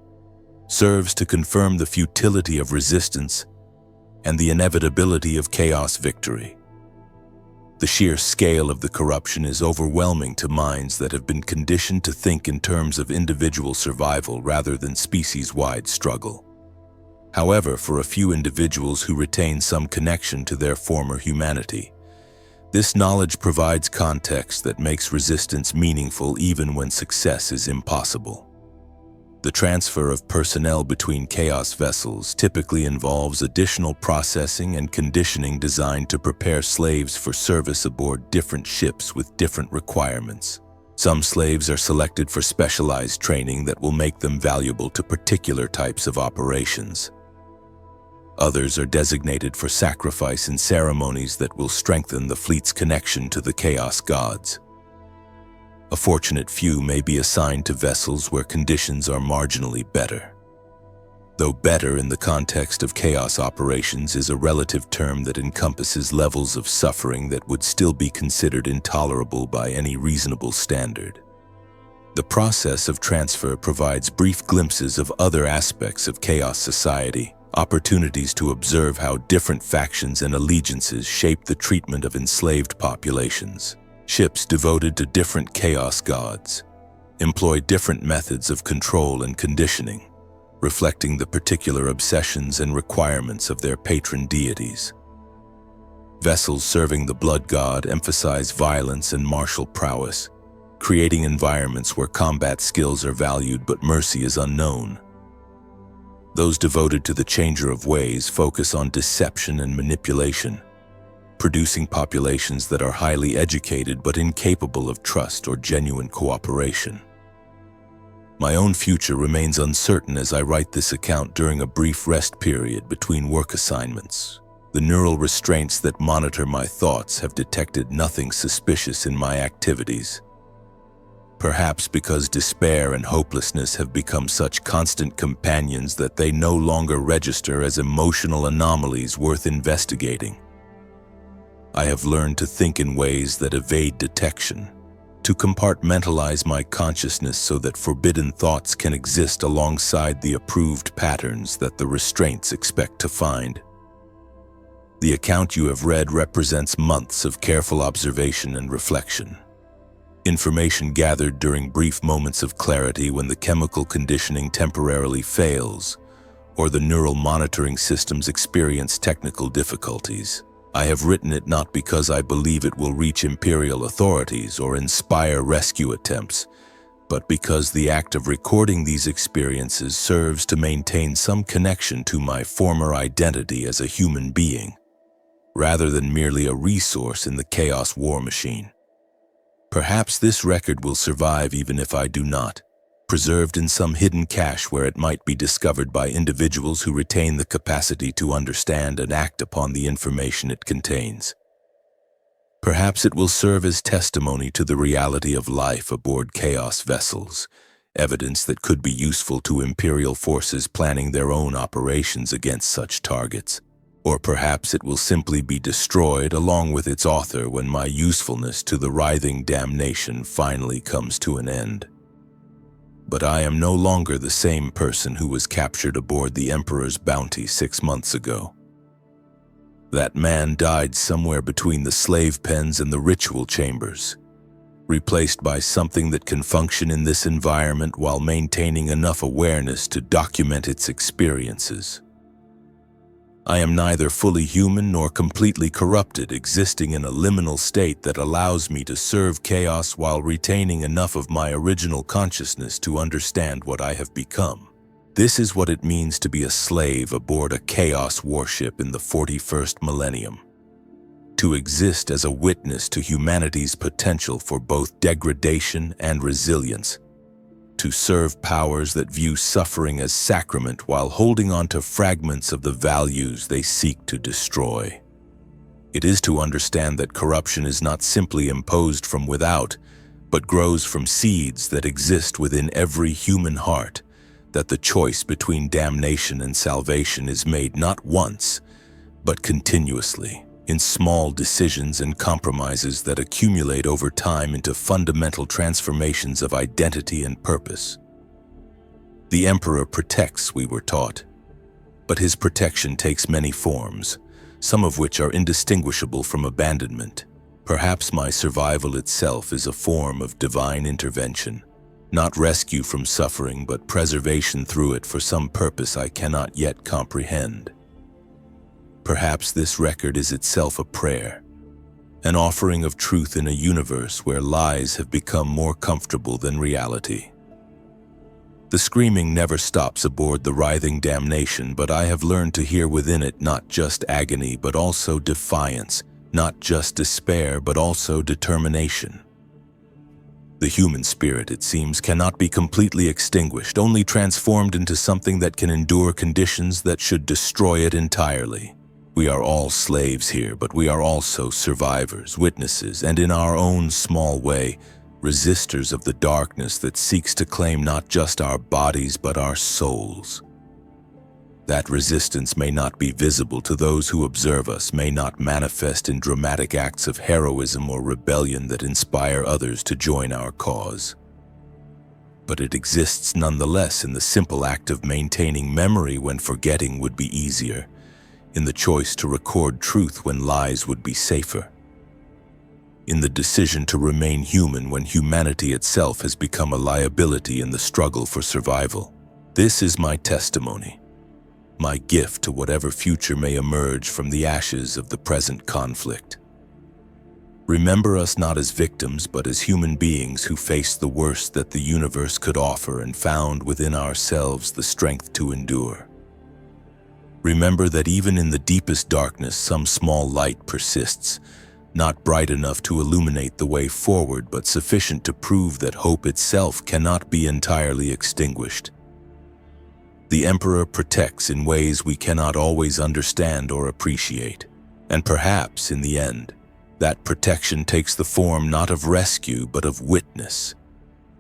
serves to confirm the futility of resistance and the inevitability of chaos victory. The sheer scale of the corruption is overwhelming to minds that have been conditioned to think in terms of individual survival rather than species-wide struggle. However, for a few individuals who retain some connection to their former humanity, this knowledge provides context that makes resistance meaningful even when success is impossible. The transfer of personnel between chaos vessels typically involves additional processing and conditioning designed to prepare slaves for service aboard different ships with different requirements. Some slaves are selected for specialized training that will make them valuable to particular types of operations. Others are designated for sacrifice in ceremonies that will strengthen the fleet's connection to the chaos gods. A fortunate few may be assigned to vessels where conditions are marginally better. Though better in the context of chaos operations is a relative term that encompasses levels of suffering that would still be considered intolerable by any reasonable standard. The process of transfer provides brief glimpses of other aspects of chaos society, opportunities to observe how different factions and allegiances shape the treatment of enslaved populations. Ships devoted to different chaos gods employ different methods of control and conditioning, reflecting the particular obsessions and requirements of their patron deities. Vessels serving the blood god emphasize violence and martial prowess, creating environments where combat skills are valued but mercy is unknown. Those devoted to the changer of ways focus on deception and manipulation, producing populations that are highly educated but incapable of trust or genuine cooperation. My own future remains uncertain as I write this account during a brief rest period between work assignments. The neural restraints that monitor my thoughts have detected nothing suspicious in my activities. Perhaps because despair and hopelessness have become such constant companions that they no longer register as emotional anomalies worth investigating. I have learned to think in ways that evade detection, to compartmentalize my consciousness so that forbidden thoughts can exist alongside the approved patterns that the restraints expect to find. The account you have read represents months of careful observation and reflection. Information gathered during brief moments of clarity when the chemical conditioning temporarily fails, or the neural monitoring systems experience technical difficulties. I have written it not because I believe it will reach imperial authorities or inspire rescue attempts, but because the act of recording these experiences serves to maintain some connection to my former identity as a human being, rather than merely a resource in the chaos war machine. Perhaps this record will survive even if I do not, preserved in some hidden cache where it might be discovered by individuals who retain the capacity to understand and act upon the information it contains. Perhaps it will serve as testimony to the reality of life aboard chaos vessels, evidence that could be useful to Imperial forces planning their own operations against such targets. Or perhaps it will simply be destroyed along with its author when my usefulness to the writhing damnation finally comes to an end. But I am no longer the same person who was captured aboard the Emperor's bounty 6 months ago. That man died somewhere between the slave pens and the ritual chambers, replaced by something that can function in this environment while maintaining enough awareness to document its experiences. I am neither fully human nor completely corrupted, existing in a liminal state that allows me to serve chaos while retaining enough of my original consciousness to understand what I have become. This is what it means to be a slave aboard a chaos warship in the 41st millennium. To exist as a witness to humanity's potential for both degradation and resilience. To serve powers that view suffering as sacrament while holding on to fragments of the values they seek to destroy. It is to understand that corruption is not simply imposed from without, but grows from seeds that exist within every human heart, that the choice between damnation and salvation is made not once, but continuously, in small decisions and compromises that accumulate over time into fundamental transformations of identity and purpose. The Emperor protects, we were taught, but his protection takes many forms, some of which are indistinguishable from abandonment. Perhaps my survival itself is a form of divine intervention, not rescue from suffering, but preservation through it for some purpose I cannot yet comprehend. Perhaps this record is itself a prayer, an offering of truth in a universe where lies have become more comfortable than reality. The screaming never stops aboard the writhing damnation, but I have learned to hear within it not just agony but also defiance, not just despair but also determination. The human spirit, it seems, cannot be completely extinguished, only transformed into something that can endure conditions that should destroy it entirely. We are all slaves here, but we are also survivors, witnesses, and in our own small way, resistors of the darkness that seeks to claim not just our bodies but our souls. That resistance may not be visible to those who observe us, may not manifest in dramatic acts of heroism or rebellion that inspire others to join our cause. But it exists nonetheless in the simple act of maintaining memory when forgetting would be easier, in the choice to record truth when lies would be safer, in the decision to remain human when humanity itself has become a liability in the struggle for survival. This is my testimony, my gift to whatever future may emerge from the ashes of the present conflict. Remember us not as victims, but as human beings who faced the worst that the universe could offer and found within ourselves the strength to endure. Remember that even in the deepest darkness, some small light persists, not bright enough to illuminate the way forward, but sufficient to prove that hope itself cannot be entirely extinguished. The Emperor protects in ways we cannot always understand or appreciate, and perhaps, in the end, that protection takes the form not of rescue but of witness,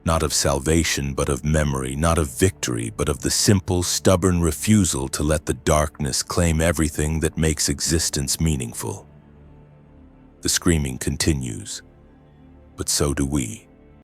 not of salvation but of memory, not of victory but of the simple, stubborn refusal to let the darkness claim everything that makes existence meaningful. The screaming continues, but so do we.